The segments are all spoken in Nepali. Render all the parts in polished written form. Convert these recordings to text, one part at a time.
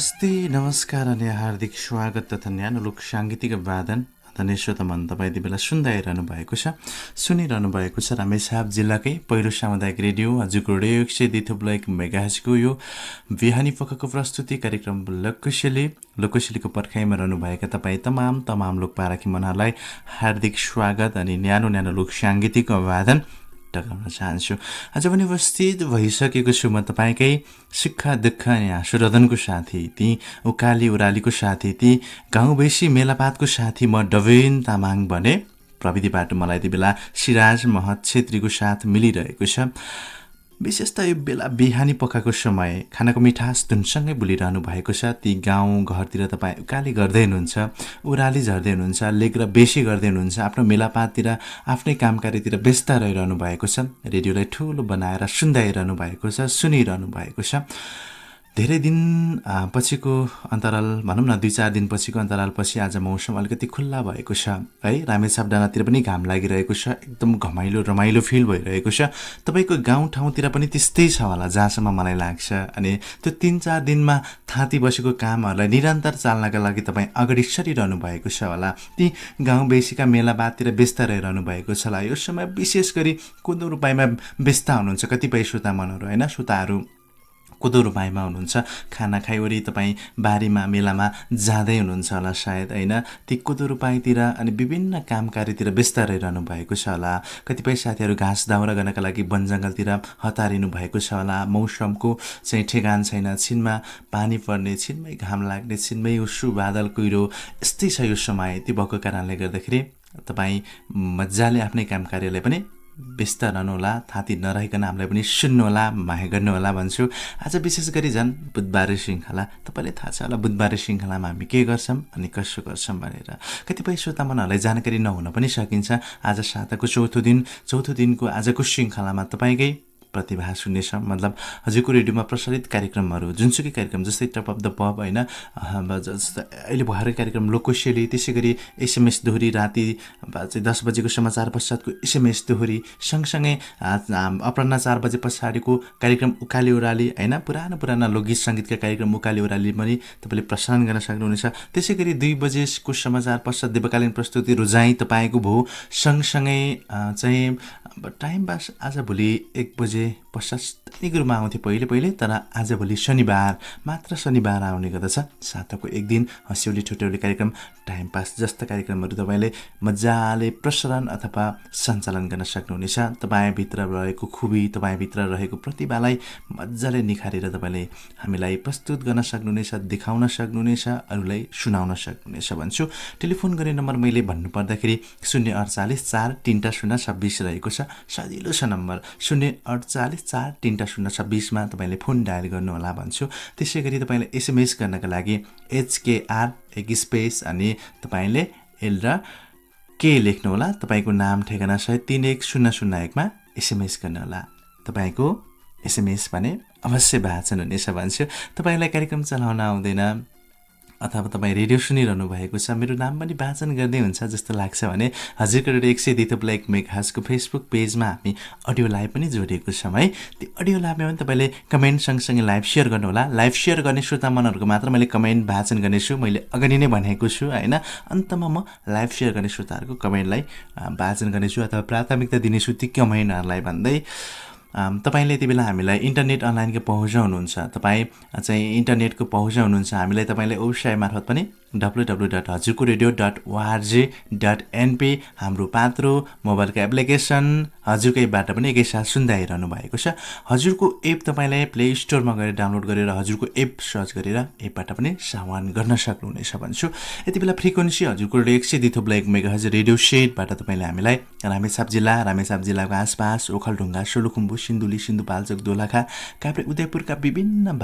नमस्ते, नमस्कार अनि हार्दिक स्वागत तथा न्यानो लोक साङ्गीतिक वादन धनेश्वतमन तपाईँ यति बेला सुन्दै आइरहनु भएको छ, सुनिरहनु भएको छ रामेछाप जिल्लाकै पहिलो सामुदायिक रेडियो हजुरको रेडियो 102.1 मेगाहर्जको यो बिहानी पखको प्रस्तुति कार्यक्रम लोकशैलीको पर्खाइमा रहनुभएका तपाईँ तमाम लोक पाराखी मनहरूलाई हार्दिक स्वागत अनि न्यानो लोक साङ्गीतिक वादन टकाउन चाहन्छु। आज पनि उपस्थित भइसकेको छु म तपाईँकै सुख दुःख अनि आशुरदनको साथी, ती उकाली उरालीको साथी, ती गाउँबेसी मेलापातको साथी म डबेन तामाङ भने प्रविधिबाट मलाई यति बेला सिराज महत छेत्रीको साथ मिलिरहेको छ। विशेष त यो बेला बिहानी पकाएको समय खानाको मिठास धुनसँगै बोलिरहनु भएको छ। ती गाउँ घरतिर तपाईँ उकाली गर्दै हुनुहुन्छ, उराली झर्दै हुनुहुन्छ, लेख र बेसी गर्दै हुनुहुन्छ, आफ्नो मेलापाततिर आफ्नै कामकारीतिर व्यस्त रहिरहनु भएको छ, रेडियोलाई ठुलो बनाएर सुन्दै आइरहनु भएको छ, सुनिरहनु भएको छ। धेरै दिन पछिको अन्तराल भनौँ न 2-4 दिन पछिको अन्तरालपछि आज मौसम अलिकति खुल्ला भएको छ है। रामेछाप डाँडातिर पनि घाम लागिरहेको छ, एकदम रमाइलो फिल भइरहेको छ। तपाईँको गाउँठाउँतिर पनि त्यस्तै छ होला जहाँसम्म मलाई लाग्छ। अनि त्यो 3-4 दिनमा थाती बसेको कामहरूलाई निरन्तर चाल्नका लागि तपाईँ अगाडि सरिरहनु भएको छ होला। ती गाउँ बेसीका मेलाबादतिर व्यस्त रहिरहनु भएको छ होला। यो समय विशेष गरी कोदो रोपाइमा व्यस्त हुनुहुन्छ कतिपय श्रोता मनहरू होइन। श्रोताहरू कोदो रोपाइमा हुनुहुन्छ, खाना खाइवरी तपाईँ बारीमा मेलामा जाँदै हुनुहुन्छ होला सायद होइन। ती कोदो रोपाइतिर अनि विभिन्न कामकारीतिर व्यस्त रहिरहनु भएको छ होला। कतिपय साथीहरू घाँस दाउरा गर्नका लागि वन जङ्गलतिर हतारिनु भएको छ होला। मौसमको चाहिँ ठेगान छैन, छिनमा पानी पर्ने, छिनमै घाम लाग्ने, छिनमै उसु बादल कुहिरो यस्तै छ यो समय। ती भएको कारणले गर्दाखेरि तपाईँ मजाले आफ्नै काम कार्यलाई पनि व्यस्त रहनुहोला, थाती नरहिकन हामीलाई पनि सुन्नुहोला, माया गर्नुहोला भन्छु। आज विशेष गरी झन् बुधबारे श्रृङ्खला, तपाईँलाई थाहा छ होला बुधबारे श्रृङ्खलामा हामी के गर्छौँ अनि कसो गर्छौँ भनेर। कतिपय श्रोता मनहरूलाई जानकारी नहुन पनि सकिन्छ। आज साताको चौथो दिनको आजको श्रृङ्खलामा तपाईँकै प्रतिभा सुन्नेछ। मतलब हजुरको रेडियोमा प्रसारित कार्यक्रमहरू जुनसुकै कार्यक्रम जस्तै टप अफ द पप होइन, जस्तै अहिले भर्खरै कार्यक्रम लोकशैली, त्यसै गरी एसएमएस दोहोरी, राति 10 बजेको समाचार पश्चातको एसएमएस दोहोरी, सँगसँगै अपराह्न 4 बजे पछाडिको कार्यक्रम उकाली ओराली होइन, पुराना लोकगीत सङ्गीतका कार्यक्रम उकाली ओराली पनि तपाईँले प्रसारण गर्न सक्नुहुनेछ। त्यसै गरी 2 बजेको समाचार पश्चात देवकालीन प्रस्तुति रोजाइ तपाईँको भयो। सँगसँगै चाहिँ टाइम पास आज भोलि 1 बजे पश्चात दैनिक रूपमा आउँथ्यो पहिले, तर आजभोलि मात्र शनिबार आउने गर्दछ। साताको एक दिन हँस्यौली ठुट्यौली कार्यक्रम, टाइम पास जस्ता कार्यक्रमहरू तपाईँले मजाले प्रसारण अथवा सञ्चालन गर्न सक्नुहुनेछ। तपाईँभित्र रहेको खुबी, तपाईँभित्र रहेको प्रतिभालाई मजाले निखारेर तपाईँले हामीलाई प्रस्तुत गर्न सक्नुहुनेछ, देखाउन सक्नुहुनेछ, अरूलाई सुनाउन सक्नुहुनेछ भन्छु। टेलिफोन गर्ने नम्बर मैले भन्नुपर्दाखेरि 048 4 30026 रहेको छ। सजिलो छ नम्बर 048 4 30026 मा तपाईँले फोन डायल गर्नुहोला भन्छु। त्यसै गरी तपाईँले एसएमएस गर्नका लागि HKR एक स्पेस अनि तपाईँले एल र के लेख्नुहोला। तपाईँको नाम ठेगाना सहित 31001 मा एसएमएस गर्नुहोला। तपाईँको एसएमएस भने अवश्य वाचन हुनेछ भन्छु। तपाईँलाई कार्यक्रम चलाउन आउँदैन अथवा तपाईँ रेडियो सुनिरहनु भएको छ, मेरो नाम पनि वाचन गर्दै हुन्छ जस्तो लाग्छ भने हजुरको रेडियो 102.1 मेगाहर्जको फेसबुक पेजमा हामी अडियो लाइभ पनि जोडिएको छौँ है। त्यो अडियो लाइभमा पनि तपाईँले कमेन्ट सँगसँगै लाइभ सेयर गर्नुहोला। लाइभ सेयर गर्ने श्रोता मनहरूको मात्र मैले कमेन्ट वाचन गर्नेछु, मैले अगाडि नै भनेको छु होइन। अन्तमा म लाइभ सेयर गर्ने श्रोताहरूको कमेन्टलाई वाचन गर्नेछु अथवा प्राथमिकता दिनेछु ती कमेन्टहरूलाई भन्दै तपाईँले यति बेला हामीलाई इन्टरनेट अनलाइनको पहुँच हुनुहुन्छ, तपाईँ चाहिँ इन्टरनेटको पहुँच हुनुहुन्छ, हामीलाई तपाईँले वेबसाइट मार्फत पनि www.hazurkoradio.org.np हाम्रो पात्रो मोबाइलको एप्लिकेसन हजुरकैबाट पनि एकैसाथ सुन्दै आइरहनु भएको छ। हजुरको एप तपाईँलाई प्ले स्टोरमा गएर डाउनलोड गरेर हजुरको एप सर्च गरेर एपबाट पनि सामान गर्न सक्नुहुनेछ भन्छु। यति बेला फ्रिक्वेन्सी हजुरको रेडियो 102.1 मेगाहर्ज रेडियो सेटबाट तपाईँले हामीलाई रामेछाप जिल्लाको आसपास ओखलढुङ्गा, सोलुखुम्बु, सिन्धुली, सिन्धुपाल्चोक, दोलखा, काभ्रे, उदयपुरका विभिन्न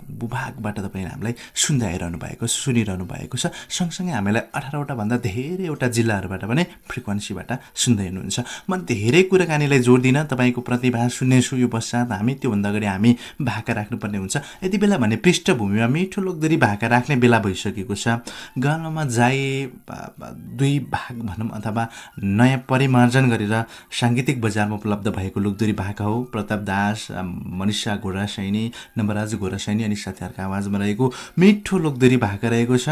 भूभागबाट तपाईँले हामीलाई सुनिरहनु भएको छ। सँगसँगै हामीलाई 18वटा भन्दा धेरैवटा जिल्लाहरूबाट पनि फ्रिक्वेन्सीबाट सुन्दै हुनुहुन्छ। म धेरै कुराकानीलाई जोड दिन तपाईँको प्रतिभा सुन्नेछु। यो पश्चात हामी त्योभन्दा अगाडि हामी भाका राख्नुपर्ने हुन्छ। यति बेला भने पृष्ठभूमिमा मिठो लोकदोरी भाका राख्ने बेला भइसकेको छ। गालोमा जाए 2 भाग भनौँ अथवा नयाँ परिमार्जन गरेर साङ्गीतिक बजारमा उपलब्ध भएको लोकदोरी भाका हो। प्रताप दास, मनिषा घोडासैनी, नवराज घोडासैनी अनि साथीहरूका आवाजमा रहेको मिठो लोकदोरी भाका रहेको छ।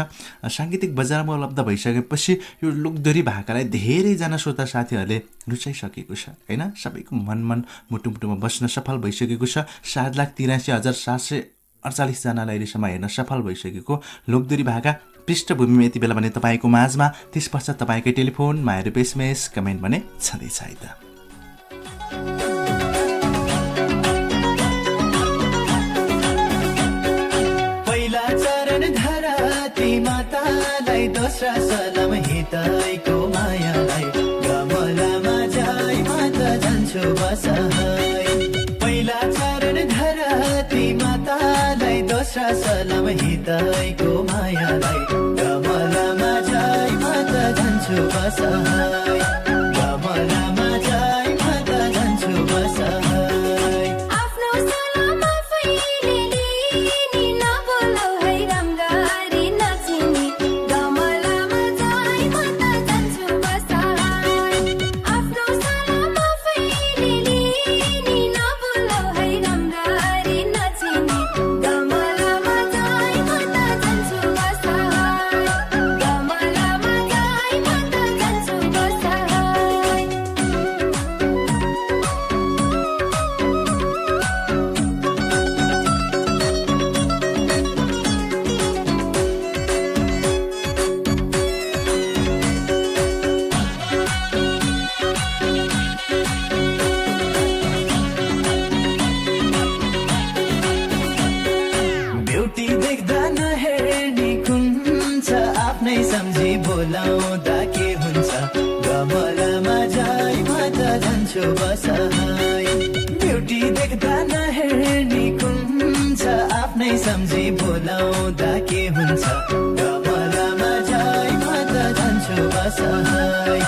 साङ्गीतिक बजारमा उपलब्ध भइसकेपछि यो लोकदोरी भाकालाई धेरैजना श्रोता साथीहरूले रुचाइसकेको छ होइन। सबैको मन मुटुमा बस्न सफल भइसकेको छ। 7,83,748 जनालाई अहिलेसम्म हेर्न सफल भइसकेको लोकदोरी भाका पृष्ठभूमिमा यति बेला भने तपाईँको माझमा। त्यस पश्चात तपाईँकै टेलिफोन, माया एसएमएस, कमेन्ट भने छँदैछ है त। पहिला चरण धराती मातालाई, दोस्रा सलाम हितैको मायालाई, गमलामा जाई माता जान्छु बसाई। पहिला चरण धराती मातालाई, दोस्रा सलाम हितैको मायालाई, गमलामा जाई माता जान्छु बसाई। गमलामा जाई माता जान्छु बसाई। आफ्नो सलाम आफैले लिने, नबोलाउ है रङ्गारी नचिनी, गमलामा जाई माता जान्छु बसाई। आफ्नो सलाम आफैले लिने, नबोलाउ है रङ्गारी नचिनी, गमलामा जाई माता जान्छु बसाई। गमलामा जाई माता जान्छु बसाई। ब्युटी देख्दा नहेर्ने कुन छ, आफ्नै सम्झी बोलाउँदा के हुन्छ, गमलामा जाई माता जान्छु बसाई। ब्युटी देख्दा नहेर्ने कुन छ, आफ्नै सम्झी बोलाउँदा के हुन्छ, गमलामा जाई माता जान्छु बसाई।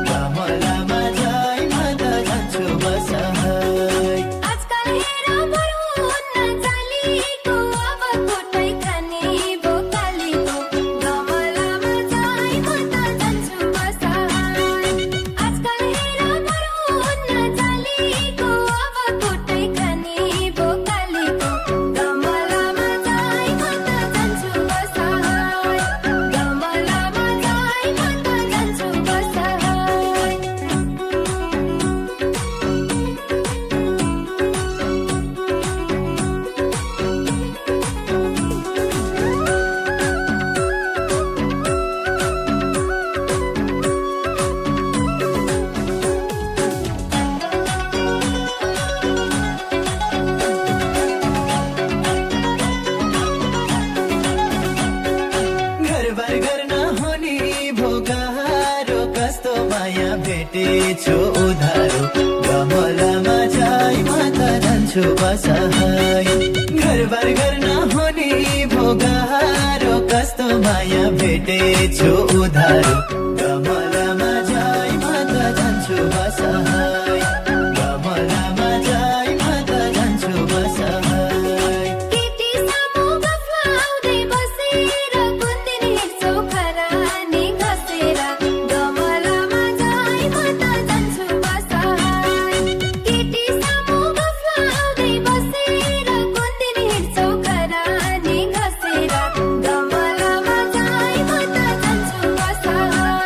गमलामा जाई माता जान्छु बसाई। आजकल हेर बरु हुन्न जालीको, अब कोटै खाने भोकालीको, गमलामा जाई माता जान्छु बसाई। आजकल हेर बरु हुन्न जालीको, अब कोटै खाने भोकालीको, गमलामा जाई माता जान्छु बसाई। गमलामा जाई माता जान्छु बसाई। घरबार गर्न हुने भोगारो, कस्तो माया भेटेछु उधारो, गमलामा जाई माता जान्छु बसाई। घरबार गर्न हुने भोगारो, कस्तो माया भेटेछु उधारो, गमलामा जाई माता जान्छु बसाई। गमलामा जाई माता जान्छु बसाई। केटी सामु गफलाउँदै बसेर, कुन दिन हिँड्छौ खरानी घसेर, गमलामा जाई माता जान्छु बसाई। केटी सामु गफलाउँदै बसेर, कुन दिन हिँड्छौ खरानी घसेर, गमलामा जाई माता जान्छु बसाई।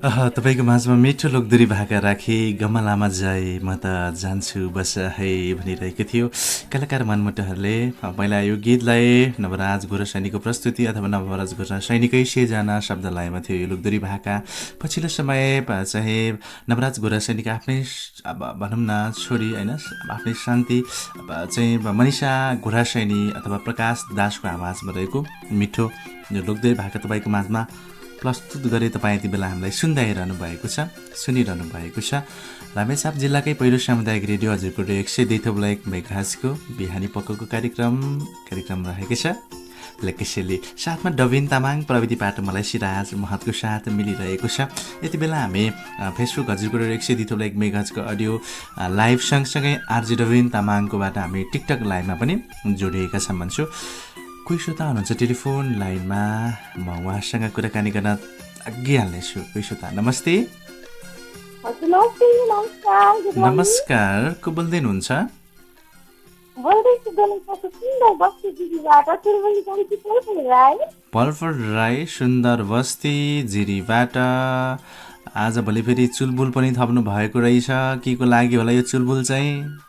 तपाईँको माझमा मिठो लोकदोरी भाका राखे गमलामा जाए म त जान्छु बस है भनिरहेको थियो कलाकार मनमुटुहरूले। पहिला यो गीतलाई नवराज गोरसैनीको प्रस्तुति अथवा नवराज गोरसैनीकै सिर्जना शब्दलयमा थियो यो लोकदोरी भाका। पछिल्लो समय चाहिँ नवराज गोरसैनीका आफ्नै अब भनौँ न छोरी होइन आफ्नै शान्ति चाहिँ मनिषा गोरसैनी अथवा प्रकाश दासको आवाजमा रहेको मिठो यो लोकदोरी भाका तपाईँको माझमा प्रस्तुत गरे। तपाईँ यति बेला हामीलाई सुनिरहनु भएको छ रामेछाप जिल्लाकै पहिलो सामुदायिक रेडियो हजुरको 102.1 मेगाहर्जको बिहानी पक्कको कार्यक्रम रहेको छ लेकेसेली। साथमा डबिन तामाङ प्रविधि पाटो मलाई सिराज महतको साथ मिलिरहेको छ। यति बेला हामी फेसबुक हजुरको 102.1 मेगाहर्जको अडियो लाइभ सँगसँगै आरजे डबिन तामाङकोबाट हामी टिकटक लाइभमा पनि जोडिएका छौँ भन्छु। कोही श्रोता हुनुहुन्छ टेलिफोन लाइनमा, म उहाँसँग कुराकानी गर्न अघि हाल्नेछु। कोही श्रोता नमस्ते। नमस्कार, को बोल्दै हुनुहुन्छ? पल्फर राई सुन्दर बस्ती जिरीबाट। आज भोलि फेरि चुलबुल पनि थप्नु भएको रहेछ, के को लागि होला यो चुलबुल चाहिँ?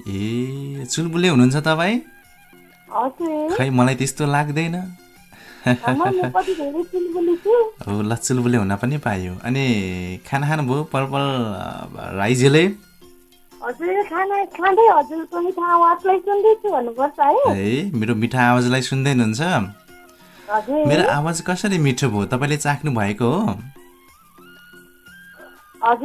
ए चुलबुले हुनुहुन्छ तपाईँ? खै मलाई त्यस्तो लाग्दैन। ल चुलबुले हुन पनि पायो। अनि खाना खानुभयो पर्पल राईजीले? मेरो मिठो आवाजलाई सुन्दै हुनुहुन्छ? मेरो आवाज कसरी मिठो भयो तपाईँले चाख्नु भएको हो? अब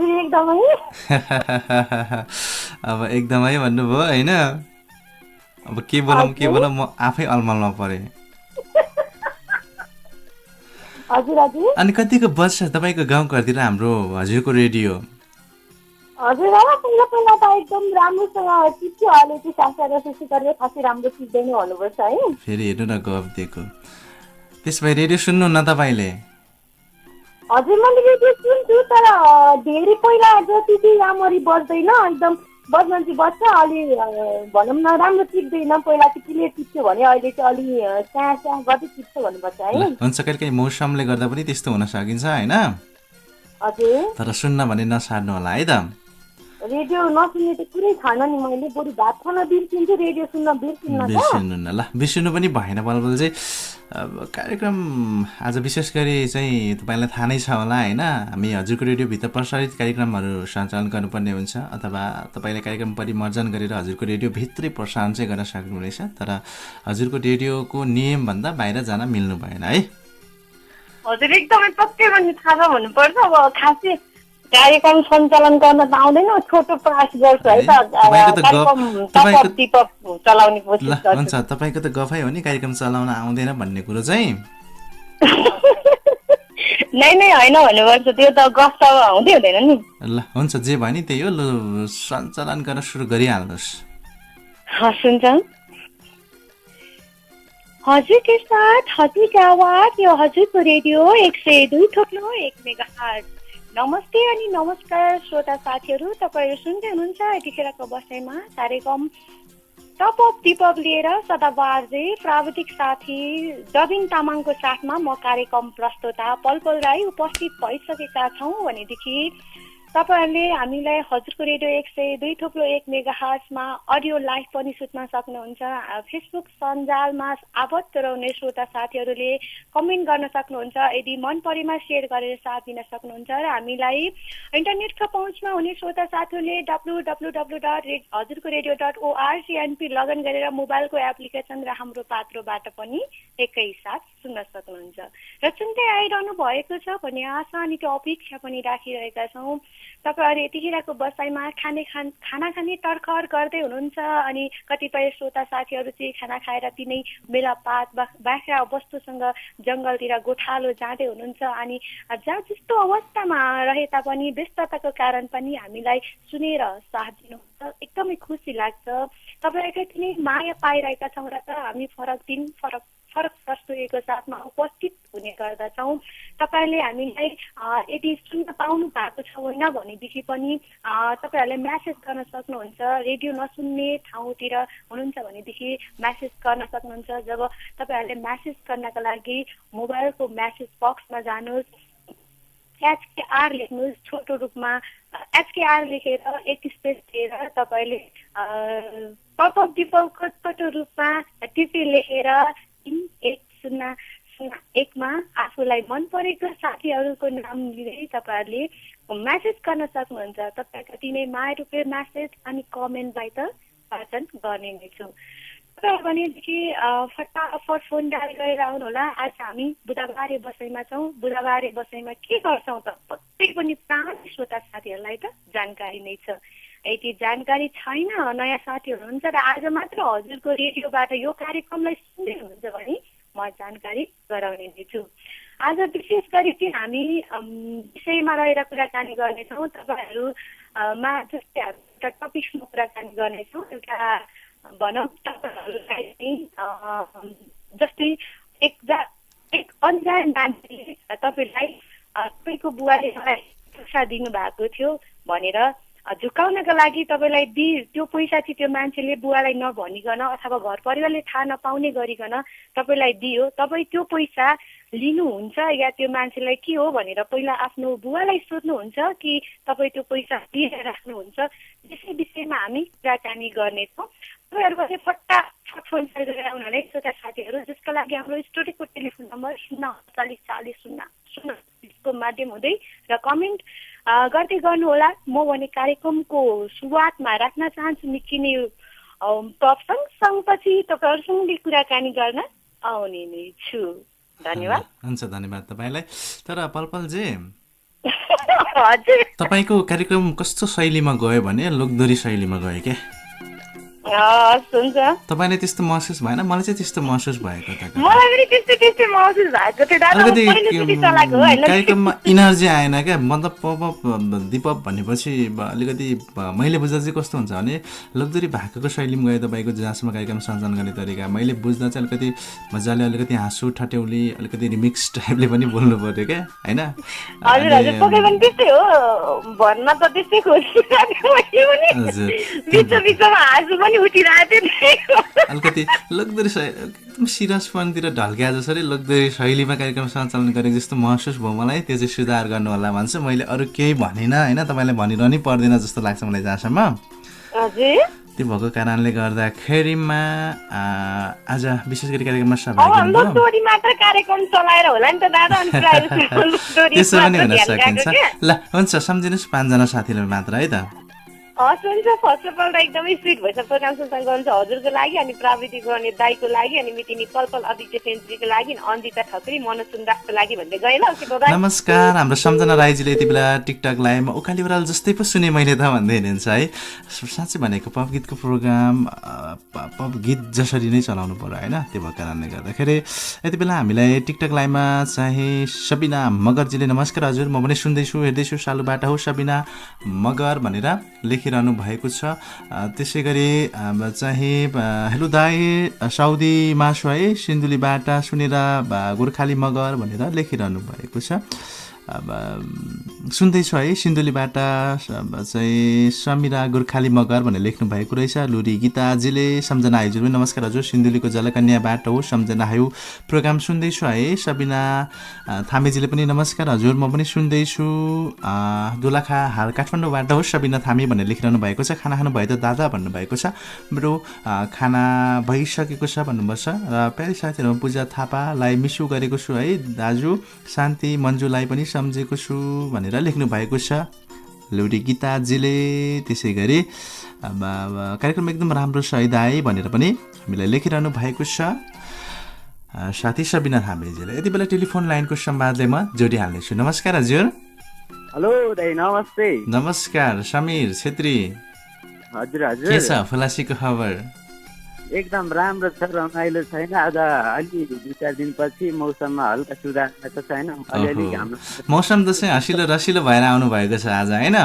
एकदमै भन्नुभयो होइन? अब के बोलौँ म आफै अलमलमा परेँ। अनि कतिको बज्छ तपाईँको गाउँघरतिर हाम्रो हजुरको रेडियो? फेरि हेर्नु न गफ दिएको। त्यसो भए रेडियो सुन्नु न तपाईँले? हजुर मैले रेडियो सुन्छु तर धेरै पहिला जति चाहिँ राम्ररी बज्दैन, एकदम बज्न चाहिँ बज्छ, अलि भनौँ न राम्रो टिप्दैन। पहिला चाहिँ क्लियर टिप्थ्यो भने अहिले चाहिँ अलि स्याँ स्याँ गर्दै टिप्छ भन्नुपर्छ है। हुन्छ कहिलेकाहीँ मौसमले गर्दा पनि त्यस्तो हुन सकिन्छ होइन? हजुर तर सुन्न भने नसार्नु होला है त। रेडियो नसुन्ने त कुरै छैन नि, मैले बरु भात खान बिर्सिन्छु, रेडियो सुन्न बिर्सिन्न। बिर्सिनु न ल, बिर्सिनु पनि भएन बलबल चाहिँ। अब कार्यक्रम आज विशेष गरी चाहिँ तपाईँलाई थाहा नै छ होला होइन, हामी हजुरको रेडियोभित्र प्रसारित कार्यक्रमहरू सञ्चालन गर्नुपर्ने हुन्छ अथवा तपाईँले कार्यक्रम परिमार्जन गरेर हजुरको रेडियोभित्रै प्रसारण चाहिँ गर्न सक्नुहुनेछ। तर हजुरको रेडियोको नियमभन्दा बाहिर जान मिल्नु भएन है। हजुर एकदमै पक्कै पनि थाहा भन्नुपर्छ। अब खासै कार्यक्रम सञ्चालन गर्न त आउँदैन, छोटो प्रयास गर्छु है त। चलाउने कोसिस गर्छु। हुन्छ तपाईँको त गफै हो नि कार्यक्रम चलाउन आउँदैन भन्ने कुरो चाहिँ। नै होइन भन्नुपर्छ, त्यो त गफ त हुँदै हुँदैन नि। ल हुन्छ जे भयो नि त्यही हो, ल सञ्चालन गर्न सुरु गरिहाल्नुहोस्। हस् हुन्छ। हजुरको साथ हजुरको आवाज यो हजुरको रेडियो 102.1 मेगाहर्ज। नमस्ते अनि नमस्कार श्रोता साथीहरू, तपाईँहरू सुन्दै हुनुहुन्छ यतिखेरको बसाइमा कार्यक्रम टप अफ दीपक लिएर सदाबारजे प्राविधिक साथी डबिन तामाङको साथमा म कार्यक्रम प्रस्तोता पलपल राई उपस्थित भइसकेका छौँ। भनेदेखि तपाईँहरूले हामीलाई हजुरको रेडियो 102.1 मेगाहर्जमा अडियो लाइभ पनि सुन्न सक्नुहुन्छ। फेसबुक सञ्जालमा आबद्ध रहने श्रोता साथीहरूले कमेन्ट गर्न सक्नुहुन्छ, यदि मन परेमा सेयर गरेर साथ दिन सक्नुहुन्छ। र हामीलाई इन्टरनेटको पहुँचमा हुने श्रोता साथीहरूले www.हजुरकोरेडियो.org लगइन गरेर मोबाइलको एप्लिकेसन र हाम्रो पात्रोबाट पनि एकैसाथ सुन्न सक्नुहुन्छ। र सुन्दै आइरहनु भएको छ भन्ने आशा अनि त्यो अपेक्षा पनि राखिरहेका छौँ। तपाईँहरू यतिखेरको बसाइमा खाना खाने तर्खर गर्दै हुनुहुन्छ, अनि कतिपय श्रोता साथीहरू चाहिँ खाना खाएर तिनै मेलापात बाख्रा वस्तुसँग जङ्गलतिर गोठालो जाँदै हुनुहुन्छ। अनि जहाँ जस्तो अवस्थामा रहे तापनि व्यस्तताको कारण पनि हामीलाई सुनेर साथ दिनुहुन्छ, एकदमै खुसी लाग्छ। तपाईँहरूको तिनै माया पाइरहेका छौँ र त हामी फरक फरक प्रस्तुतिको साथमा उपस्थित हुने गर्दछौँ। तपाईँले हामीलाई यदि सुन्न पाउनु भएको छ होइन भनेदेखि पनि तपाईँहरूले म्यासेज गर्न सक्नुहुन्छ। रेडियो नसुन्ने ठाउँतिर हुनुहुन्छ भनेदेखि म्यासेज गर्न सक्नुहुन्छ। जब तपाईँहरूले म्यासेज गर्नका लागि मोबाइलको म्यासेज बक्समा जानुहोस्, HKR लेख्नुहोस्, छोटो रूपमा HKR लेखेर एक स्पेस दिएर तपाईँले पपअप डिफल्टको छोटो रूपमा टिपी लेखेर 1001 मा आफूलाई मन परेको साथीहरूको नाम लिँदै तपाईँहरूले म्यासेज गर्न सक्नुहुन्छ। तपाईँको तिनै माया रुपे म्यासेज अनि कमेन्टलाई त वाचन गर्ने नै छु। तपाईँहरू भनेदेखि फटाफट फोन डायल गरेर आउनुहोला। आज हामी बुधबारे बसाइमा छौँ। बुधबारे बसाइमा के गर्छौँ त पत्तै पनि प्राणी श्रोता साथीहरूलाई त जानकारी नै छ। यदि जानकारी छैन, नयाँ साथीहरू हुन्छ र आज मात्र हजुरको रेडियोबाट यो कार्यक्रमलाई सुन्दै हुनुहुन्छ भने म जानकारी गराउने नै छु। आज विशेष गरी चाहिँ हामी विषयमा रहेर कुराकानी गर्नेछौँ। तपाईँहरूमा जस्तै हामी एउटा टपिक्समा कुराकानी गर्नेछौँ। एउटा भनौँ तपाईँहरूलाई जस्तै एक अन्जान मान्छेले तपाईँलाई तपाईँको बुवाले मलाई पैसा दिनुभएको थियो भनेर झुकाउनका लागि तपाईँलाई त्यो पैसा चाहिँ त्यो मान्छेले बुवालाई नभनिकन अथवा घर परिवारले थाहा नपाउने गरिकन तपाईँलाई दियो। तपाईँ त्यो पैसा लिनुहुन्छ या त्यो मान्छेलाई के हो भनेर पहिला आफ्नो बुवालाई सोध्नुहुन्छ कि तपाईँ त्यो पैसा दिएर राख्नुहुन्छ? यसै विषयमा हामी कुराकानी गर्नेछौँ। तपाईँहरूको चाहिँ फटाफट फोन गरेर आउनाले श्रोता साथीहरू, जसका लागि हाम्रो स्टुडियोको टेलिफोन नम्बर 04040 माध्यम हुँदै र कमेन्ट गर्दै गर्नुहोला। म भने कार्यक्रमको सुरुवातमा राख्न चाहन्छु निकै पप सँगपछि तपाईँहरूसँगै कुराकानी गर्न आउने नै छु। धन्यवाद। हुन्छ, धन्यवाद तपाईँलाई। तर पलपलजी, हजुर, तपाईँको कार्यक्रम कस्तो शैलीमा गयो भने लोकदोरी शैलीमा गयो क्या? हुन्छ। तपाईँले त्यस्तो महसुस भएन? मलाई चाहिँ त्यस्तो महसुस भएको थियो। मलाई पनि त्यस्तै महसुस भएको थियो दादा। अलिकति कार्यक्रममा इनर्जी आएन क्या। मतलब पप दिपप भनेपछि अलिकति मैले बुझ्दा चाहिँ कस्तो हुन्छ भने लोकदोरी भाकाको शैलीमा गयो तपाईँको जहाँसम्म कार्यक्रम सञ्चालन गर्ने तरिका मैले बुझ्दा चाहिँ अलिकति मजाले अलिकति हाँसु ठट्यौली अलिकति रिमिक्स टाइपले पनि बोल्नु पऱ्यो क्या, होइन? हजुर हजुर, पक्कै पनि त्यस्तै हो। भन्न त त्यस्तै खोजिरहेको बिचमा हाँसु पनि अलिकति लोकदोरी एकदम सिरियसपनतिर ढल्क्या जसरी लोकदोरी शैलीमा कार्यक्रम सञ्चालन गरेको जस्तो महसुस भयो मलाई। त्यो चाहिँ सुधार गर्नु होला भन्छु। मैले अरू केही भनिनँ, होइन? तपाईँलाई भनिरहनै पर्दैन जस्तो लाग्छ मलाई जहाँसम्म। त्यो भएको कारणले गर्दाखेरिमा आज विशेष गरी कार्यक्रममा सहभागी त्यसो पनि हुन सकिन्छ। ल हुन्छ, सम्झिनुहोस् 5 जना साथीहरू मात्र है त। हुन्छ। फर्स्ट अफ अल एकदमै स्विट भएछ प्रोग्राम सञ्चालन गर्नुहुन्छ हजुरको लागि, अनि प्राविधिक गर्ने दाईको लागि, अनि मितिनी पलपल आदित्य सेन्चुरीको लागि, अन्जिता ठकुरी, मनोज सुन्दासको लागि भन्दै गएन। नमस्कार। हाम्रो सम्झना राईजीले यति बेला टिकटक लाइभमा उकाली ओह्राल जस्तै पो सुने मैले त भन्दै हिँड्नुहुन्छ है। साँच्चै भनेको पप गीतको प्रोग्राम पप गीत जसरी नै चलाउनु पर्यो, होइन? त्यो भएको कारणले गर्दाखेरि यति बेला हामीलाई टिकटक लाइभमा चाहिँ सबिना मगरजीले नमस्कार हजुर, म पनि सुन्दैछु हेर्दैछु, सालुबाट हो सबिना मगर भनेर लेखिरहनु भएको छ। त्यसै गरी चाहिँ हेलो दाई साउदी मासु है सिन्धुलीबाट सुनेर गोर्खाली मगर भनेर लेखिरहनु भएको छ। अब सुन्दैछु है सिन्धुलीबाट चाहिँ समिरा गोर्खाली मगर भनेर लेख्नु भएको रहेछ। लुरी गीताजीले सम्झना हजुर पनि नमस्कार हजुर, सिन्धुलीको जलकन्याबाट हो सम्झना हायु, प्रोग्राम सुन्दैछु है। सबिना थामेजीले पनि नमस्कार हजुर, म पनि सुन्दैछु, दोलाखा हाल काठमाडौँबाट हो सबिना थामी भनेर लेखिरहनु भएको छ। खाना खानु भयो त दादा भन्नुभएको छ। मेरो खाना भइसकेको छ भन्नुभएको छ। र प्यारी साथीहरू पूजा थापालाई मिसु गरेको छु है दाजु, शान्ति मन्जुलाई पनि सम्झेको छु भनेर लेख्नु भएको छ लौडी गीताजीले। त्यसै गरी अब कार्यक्रम एकदम राम्रो छ है दाई भनेर पनि हामीलाई लेखिरहनु भएको छ साथी सबिना थामेजीले। यति बेला टेलिफोन लाइनको संवादले म जोडिहाल्नेछु। नमस्कार हजुर। हेलो दाइ, नमस्ते। नमस्कार समीर छेत्री। हजुर हजुर, के छ फलासीको खबर? एकदम राम्रो छ, रमाइलो छैन। आज अलि 2-4 दिनपछि मौसममा हल्का सुधार आएको छैन, अलिअलि घाम। मौसम त चाहिँ हँसिलो रसिलो भएर आउनु भएको छ आज, होइन?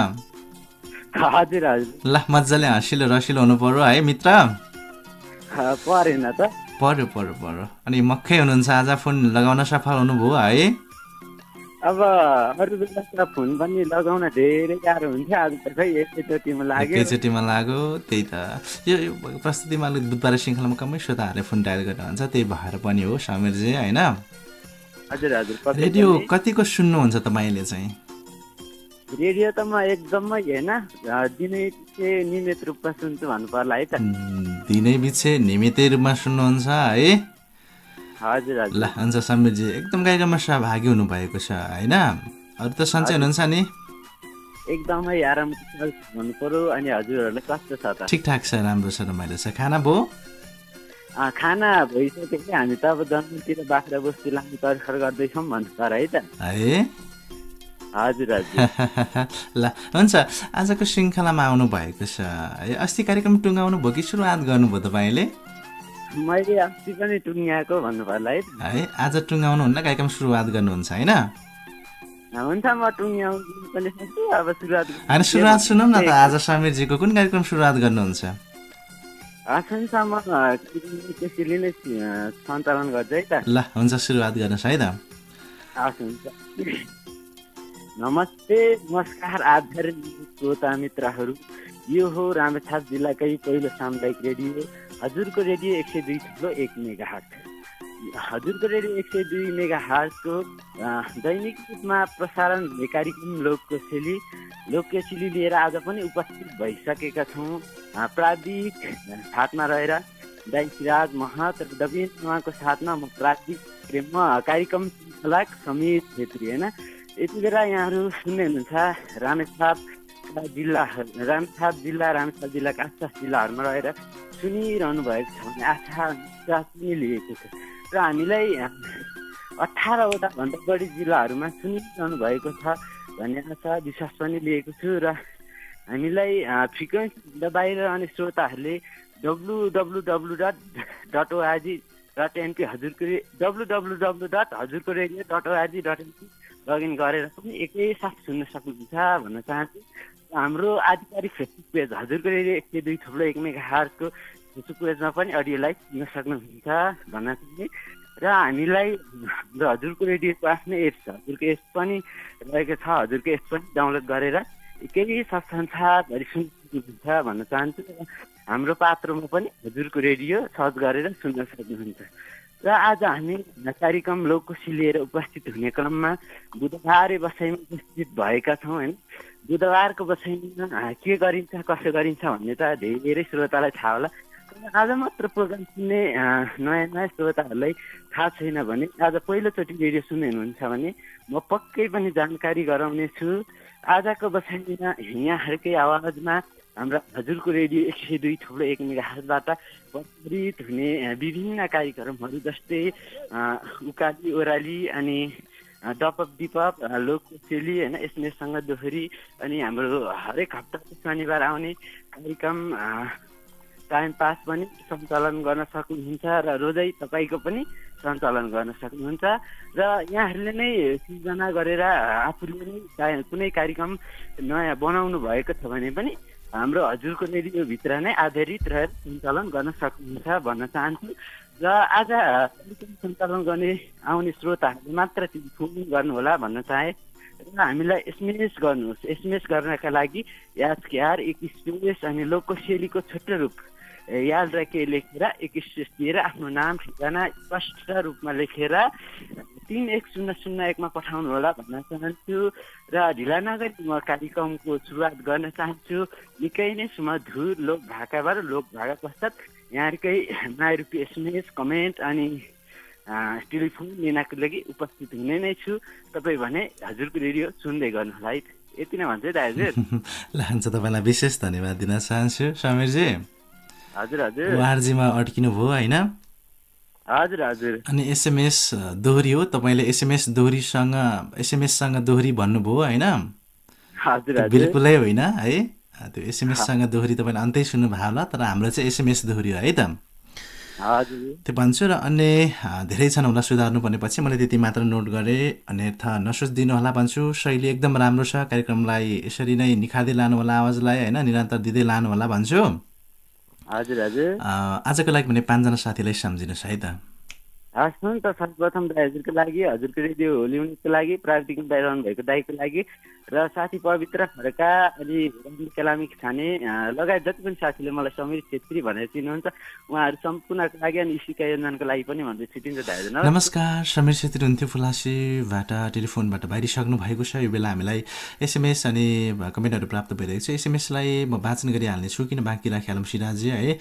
हजुर हजुर। ल मजाले हँसिलो रसिलो हुनु पर्यो है मित्र। परेन त। पर्यो अनि मक्खै हुनुहुन्छ आज फोन लगाउन सफल हुनुभयो है अब अरू बेला त फोन पनि लगाउन धेरै गाह्रो हुन्छ आज त खै एकैचोटिमा लाग्यो एकैचोटिमा लाग्यो त्यही त यो प्रस्तुतिमा अलिक बुधबार श्रृङ्खलामा कमै श्रोताहरूले फोन डायल गर्नुहुन्छ त्यही भएर पनि हो समीरजी होइन हजुर हजुर रेडियो कतिको सुन्नुहुन्छ तपाईँले चाहिँ रेडियो त म एकदमै होइन दिनै नियमित रूपमा सुन्छु भन्नु पर्ला है त दिनै पछि नियमितै रूपमा सुन्नुहुन्छ है हजुर हजुर ल हुन्छ समीरजी एकदम कार्यक्रममा सहभागी हुनुभएको छ होइन अरू त सन्चै हुनुहुन्छ नि एकदमै आराम भन्नु पर्यो अनि हजुरहरूलाई कस्तो छ त ठिकठाक छ राम्रो छ रमाइलो छ खाना भयो खाना भइसक्यो कि हामी त अब जन्मतिर बाख्रा बस्ती लाने तर्खर गर्दैछौँ भन्नु पर्यो है त है हजुर हजुर ल हुन्छ आजको श्रृङ्खलामा आउनु भएको छ है अस्ति कार्यक्रम टुङ्गाउनु भयो कि सुरुवात गर्नुभयो तपाईँले मैले अस्ति पनि टुङ्ग्याएको भन्नु पर्ला है है आज टुङ्गाउनुहुन्न कार्यक्रम सुरुवात गर्नुहुन्छ होइन हुन्छ म टुङ्ग्याउनु पनि सक्छु अब सुरुवात होइन सुरुवात सुनौँ न त आज समीरजीको कुन कार्यक्रम सुरुवात गर्नुहुन्छ आसनसम्म त्यसरी नै सञ्चालन गर्छ है त ल हुन्छ सुरुवात गर्नुहोस् है त हस् हुन्छ नमस्ते नमस्कार आदरणीय श्रोता मित्रहरू यो हो रामेछाप जिल्लाकै पहिलो सामुदायिक रेडियो हजुरको रेडियो 102.1 मेगाहर्ज हजुरको रेडियो 102 मेगाहर्जको दैनिक रूपमा प्रसारण हुने कार्यक्रम लोककेशली लिएर आज पनि उपस्थित भइसकेका छौँ प्राविधिक फाटमा रहेर दाइ सिराज महत र दबिन उहाँको साथमा म प्राविधिक कार्यक्रम सञ्चालक समीर छेत्री होइन यति बेला यहाँहरू सुन्दै हुनुहुन्छ रामेछाप जिल्लाका आसपास जिल्लाहरूमा रहेर सुनिरहनु भएको छ भने आशा विश्वास पनि लिएको छ र हामीलाई 18वटा भन्दा बढी जिल्लाहरूमा सुनिरहनु भएको छ भन्ने आशा विश्वास पनि लिएको छु र हामीलाई फ्रिक्वेन्सीभन्दा बाहिर अनि श्रोताहरूले www.org.np www.हजुरको-रेडियो.org.np लगइन गरेर पनि एकैसाथ सुन्न सक्नुहुन्छ भन्न चाहन्छु हाम्रो आधिकारिक फेसबुक पेज हजुरको रेडियो 102.1 मेगाहर्जको फेसबुक पेजमा पनि अडियोलाई सुन्न सक्नुहुन्छ भन्न चाहन्छु र हामीलाई हजुरको रेडियोको आफ्नै एप्स छ हजुरको एप्स पनि रहेको छ हजुरको एप्स पनि डाउनलोड गरेर एकैसाथ संसारभरि सुन्न सक्नुहुन्छ भन्न चाहन्छु हाम्रो पात्रोमा पनि हजुरको रेडियो सर्च गरेर सुन्न सक्नुहुन्छ र आज हामी कार्यक्रम लोककोशी लिएर उपस्थित हुने क्रममा बुधबारे बसाइमा उपस्थित भएका छौँ होइन बुधबारको बसाइमा के गरिन्छ कसो गरिन्छ भन्ने त धेरै श्रोतालाई थाहा होला आज मात्र प्रोग्राम सुन्ने नयाँ श्रोताहरूलाई थाहा छैन भने आज पहिलोचोटि रेडियो सुन्ने हुनुहुन्छ भने म पक्कै पनि जानकारी गराउने छु आजको बसाइमा यहाँहरूकै आवाजमा हाम्रा हजुरको रेडियो 102.1 मेगाहर्जबाट प्रसारित हुने विभिन्न कार्यक्रमहरू जस्तै उकाली ओराली अनि डपअप डिपअप लोकशैली होइन एसएमएससँग दोहोरी अनि हाम्रो हरेक हप्ताको शनिबार आउने कार्यक्रम टाइम पास पनि सञ्चालन गर्न सक्नुहुन्छ र रोजै तपाईँको पनि सञ्चालन गर्न सक्नुहुन्छ र यहाँहरूले नै सिर्जना गरेर आफूले नै कुनै कार्यक्रम नयाँ बनाउनु भएको छ भने पनि हाम्रो हजुरको रेडियोभित्र नै आधारित रहेर सञ्चालन गर्न सक्नुहुन्छ भन्न चाहन्छु र आज सञ्चालन गर्ने आउने श्रोताहरूले मात्र फोन गर्नुहोला भन्न चाहे र हामीलाई एसएमएस गर्नुहोस् एसएमएस गर्नका लागि याद एक स्पेस अनि लोकशैलीको छोटो रूप याद राखे लेखेर एक स्पेस दिएर आफ्नो नाम ठेगाना स्पष्ट रूपमा लेखेर 31001 मा पठाउनु होला भन्न चाहन्छु र ढिला नगरी म कार्यक्रमको सुरुवात गर्न चाहन्छु निकै नै सुमधुर लोक भाकाबाट लोक भाका पश्चात यहाँहरूकै मायारूपी एसएमएस कमेन्ट अनि टेलिफोन लिनको लागि उपस्थित हुने नै छु तपाईँ भने हजुरको रेडियो सुन्दै गर्नु होला है यति नै भन्छु दाइ हजुर ल हुन्छ तपाईँलाई विशेष धन्यवाद दिन चाहन्छु समीरजी हजुर हजुर वारजीमा अड्किनु भयो होइन हजुर हजुर अनि एसएमएस दोहोरी हो तपाईँले एसएमएससँग दोहोरी भन्नुभयो होइन हजुर बिल्कुलै होइन है त्यो एसएमएससँग दोहोरी तपाईँले अन्तै सुन्नुभयो होला तर हाम्रो चाहिँ एसएमएस दोहोरी हो है त हजुर त्यो भन्छु र अन्य धेरै छन् होला सुधार्नु पर्ने पछि मैले त्यति मात्र नोट गरेँ अन्यथा नसोचिदिनु होला भन्छु शैली एकदम राम्रो छ कार्यक्रमलाई यसरी नै निखार्दै लानु होला आवाजलाई होइन निरन्तर दिँदै लानु होला भन्छु हजुर हजुर आजको लागि भने 5 जना साथीलाई सम्झिनुहोस् है त। हस् न त सर्वप्रथम दाइ हजुरको लागि, हजुरको रेडियो होली युनिटको लागि, प्राविधिक दाइ रहनु भएको दाइको लागि र साथी पवित्र खड्का अनि रञ्जित केलामी छाने लगायत जति पनि साथीले मलाई समीर छेत्री भनेर चिन्नुहुन्छ उहाँहरू सम्पूर्णको लागि अनि इसिका योजनाको लागि पनि भन्दै छुट्टिन्छ दाइ हजुर। नमस्कार, समीर छेत्री हुन्थ्यो फुलासीबाट टेलिफोनबाट बाहिरिसक्नु भएको छ। यो बेला हामीलाई एसएमएस अनि कमेन्टहरू प्राप्त भइरहेको छ। एसएमएसलाई म वाचन गरिहाल्नेछु किन बाँकी राखिहालौँ सिराजी है।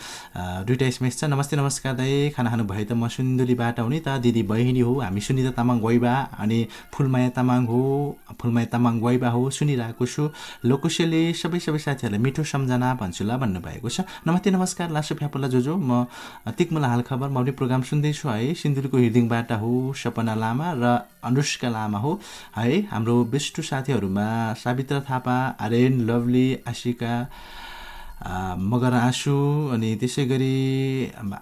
दुईवटा एसएमएस छ। नमस्ते नमस्कार दाइ, खाना खानु भयो त? म सिन्धुलीबाट हुने त दिदी बहिनी हो हामी, सुनिता तामाङ गोइबा अनि फुलमाया तामाङ हो, फुलमाया तामाङ गोइबा हो, सुनिरहेको छु। लोकुसेले सबै साथीहरूलाई मिठो सम्झना भन्छु ल भन्नुभएको छ। नमस्ते नमस्कार लासु फ्यापुला जोजो, म तिकमुला हाल खबर म पनि प्रोग्राम सुन्दैछु है। सिन्धुलीको हिर्दिङबाट हो, सपना लामा र अनुष्का लामा हो है। हाम्रो बेस्ट साथीहरूमा सावित्रा थापा, आर्यन, लभली, आशिका, मगर आँसु अनि त्यसै गरी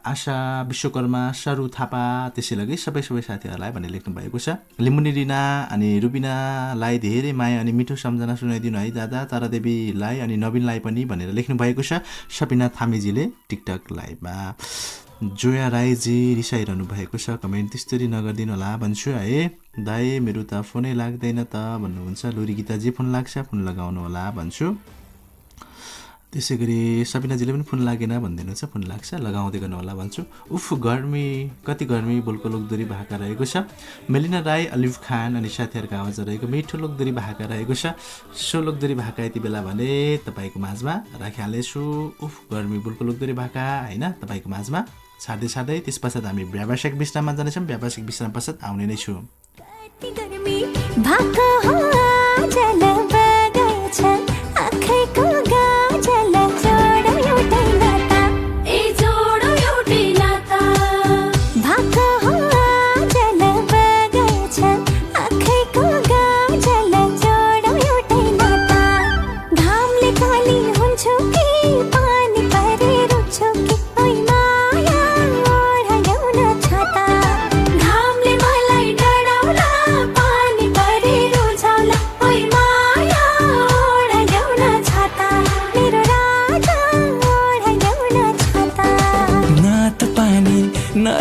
आशा विश्वकर्मा, सरू थापा, त्यसै लगी सबै साथीहरूलाई भनेर लेख्नु भएको छ। लिमुनी रिना अनि रुबिनालाई धेरै माया अनि मिठो सम्झना सुनाइदिनु है दादा, तारादेवीलाई अनि नवीनलाई पनि भनेर लेख्नु भएको छ। सपिना थामीजीले टिकटक लाइभमा। जोया राईजी रिसाइरहनु भएको छ, कमेन्ट त्यस्तरी नगरिदिनु होला भन्छु है। दाइ मेरो त फोनै लाग्दैन त भन्नुहुन्छ। लुरी गीताजी फोन लाग्छ, फोन लगाउनु होला भन्छु। त्यसै गरी सबिनाजीले पनि फोन लागेन भनिदिनुहुन्छ, फोन लाग्छ लगाउँदै गर्नु होला भन्छु। उफ गर्मी, कति गर्मी, बोलको लोकदोरी भाका रहेको छ। मेलिना राई, अलिफ खान अनि साथीहरूको आवाज रहेको मिठो लोकदोरी भाका रहेको छ। सो लोकदोरी भाका यति बेला भने तपाईँको माझमा राखिहाल्नेछु। उफ गर्मी, बोलको लोकदोरी भाका होइन तपाईँको माझमा छाड्दै त्यस पश्चात हामी व्यावसायिक विश्राममा जानेछौँ। व्यावसायिक विश्राम पश्चात आउने नै छु।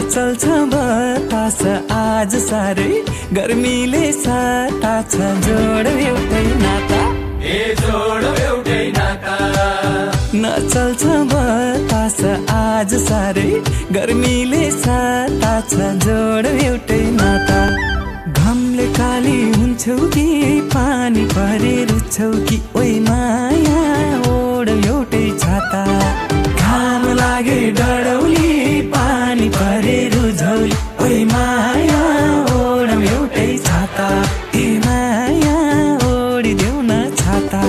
चल्छ बतास आज साह्रै गर्मीले साता छ, जोडो एउटै नाता, जोडो एउटै नाता। नचल्छ बतास आज साह्रै गर्मीले साता छ, जोडो एउटै नाता। घामले काली हुन्छौ कि पानी परे रुच्छौ कि ओइ माया ओड एउटै छाता। घाम लागे डढौली पानी परे रुझौली ओइ माया ओडम एउटै छाता। ए माया ओडिदेऊ न छाता।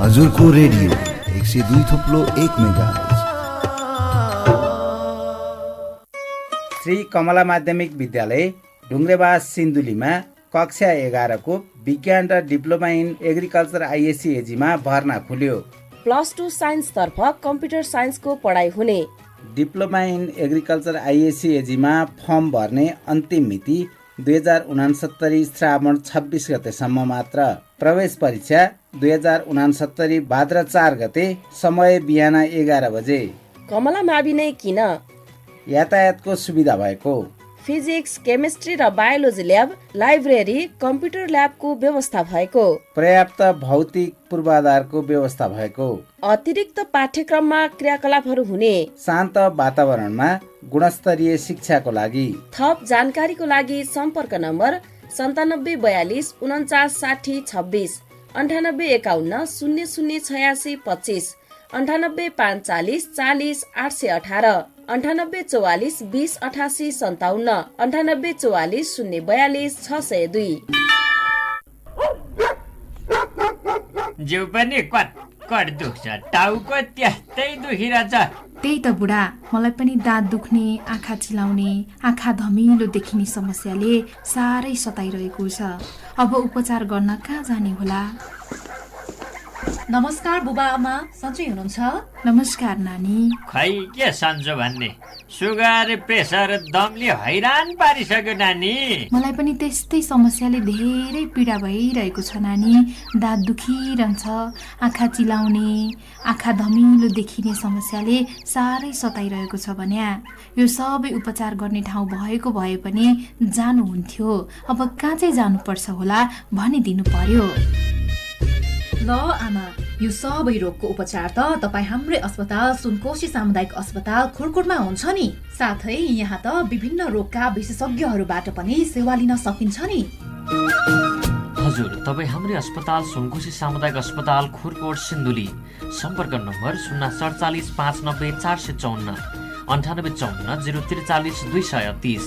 हजुरको रेडियो 102.1 मेगाहर्ज। श्री कमला माध्यमिक विद्यालय ढुङ्ग्रेबास सिन्धुलीमा कक्षा 11 को विज्ञान र डिप्लोमा इन एग्रिकल्चर आइएससी एजीमा भर्ना खुल्यो। +2 साइन्स तर्फ कम्प्युटर साइन्सको पढाइ हुने। डिप्लोमा इन एग्रिकल्चर आइएससी एजीमा फर्म भर्ने अन्तिम मिति 2069 श्रावण 26 गतेसम्म मात्र। प्रवेश परीक्षा 2069 भाद्र 4 गते, समय बिहान 11 बजे। कमला मावि नै किन? यातायातको सुविधा भएको, फिजिक्स, केमिस्ट्री र बायोलोजी ल्याब, लाइब्रेरी, कम्प्युटर ल्याबको व्यवस्था भएको, पर्याप्त भौतिक पूर्वाधारको व्यवस्था भएको, अतिरिक्त पाठ्यक्रममा क्रियाकलापहरू हुने, शान्त वातावरणमा गुणस्तरीय शिक्षाको लागि। थप जानकारीको लागि सम्पर्क नम्बर 9742 49 60 26, 9851 0086 25, 98 540 40 818, 98 44 20 88 57, 98 44 042 602। जिउ पनि कट दुख्छ, टाउको त्यस्तै दुखिरहेछ। त्यही त बुढा, मलाई पनि दाँत दुख्ने, आँखा चिलाउने, आँखा धमिलो देखिने समस्याले साह्रै सताइरहेको छ। अब उपचार गर्न कहाँ जाने होला? नमस्कार बुबा आमा, सन्चै हुनुहुन्छ? नमस्कार नानी। खै के सन्चो भन्ने, सुगर प्रेसर दमले हैरान पारिसक्यो नानी। मलाई पनि त्यस्तै समस्याले धेरै पीडा भइरहेको छ नानी। दाँत दुखिरहन्छ, आँखा चिलाउने, आँखा धमिलो देखिने समस्याले साह्रै सताइरहेको छ भन्या। यो सबै उपचार गर्ने ठाउँ भएको भए पनि जानुहुन्थ्यो। अब कहाँ चाहिँ जानुपर्छ होला भनिदिनु पर्यो। ल आमा, यो सबै रोगको उपचार त तपाईँ हाम्रै अस्पताल सुनकोशी सामुदायिक अस्पताल खुरकोटमा हुन्छ नि। साथै यहाँ त विभिन्न रोगका विशेषज्ञहरूबाट पनि सेवा लिन सकिन्छ नि। हजुर, तपाईँ हाम्रै अस्पताल सुनकोशी सामुदायिक अस्पताल खुरकोट सिन्धुली। सम्पर्क नम्बर 047 590 454, 98 54 043 230।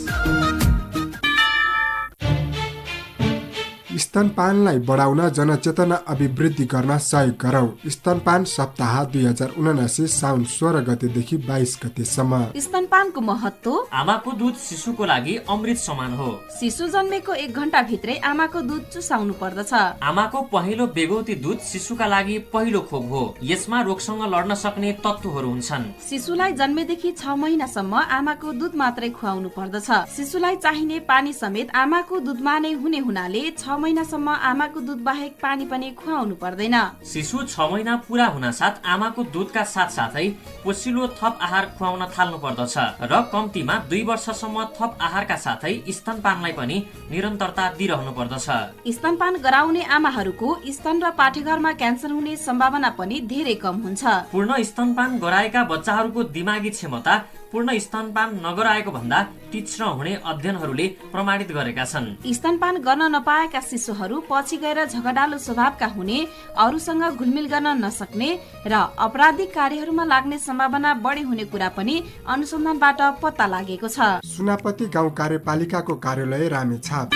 स्तनपानलाई बढाउन जनचेतना अभिवृद्धि गर्न सहयोग गरौं। स्तनपान सप्ताह 2079 साउन 16 गतेदेखि 22 गतेसम्म। स्तनपानको महत्व: आमाको दूध शिशुको लागि अमृत समान हो। शिशु जन्मेको 1 घण्टा भित्रै आमाको दूध चुसाउनु पर्दछ। आमाको पहिलो बेगौती दूध शिशुका लागि पहिलो खोप हो। यसमा रोगसँग लड्न सक्ने तत्त्वहरू हुन्छन्। शिशुलाई जन्मेदेखि 6 महिनासम्म आमाको दूध मात्रै खुवाउनु पर्दछ। शिशुलाई चाहिने पानी समेत आमाको दूधमा नै हुने हुनाले 6 महिनासम्म आमाको दूध बाहेक पानी पनि खुवाउनु पर्दैन। शिशु 6 महिना पूरा हुन साथ आमाको दूधका साथसाथै पोषिलो थप आहार खुवाउन थाल्नु पर्दछ र कम्तीमा 2 वर्षसम्म थप आहारका साथै स्तनपानलाई पनि निरन्तरता दिइरहनु पर्दछ। स्तनपान गराउने आमाहरूको स्तन र पाठेघरमा क्यान्सर हुने सम्भावना पनि धेरै कम हुन्छ। पूर्ण स्तनपान गराएका बच्चाहरूको दिमागी क्षमता पूर्ण स्तनपान नगराएको भन्दा तीक्ष्ण हुने अध्ययनहरूले प्रमाणित गरेका छन्। स्तनपान गर्न नपाएका शिशुहरू पछि गएर झगडालु स्वभावका हुने, अरूसँग घुलमिल गर्न नसक्ने र अपराधिक कार्यहरूमा लाग्ने सम्भावना बढी हुने कुरा पनि अनुसन्धानबाट पत्ता लागेको छ। सुनापति गाउँ कार्यपालिकाको कार्यालय रामेछाप।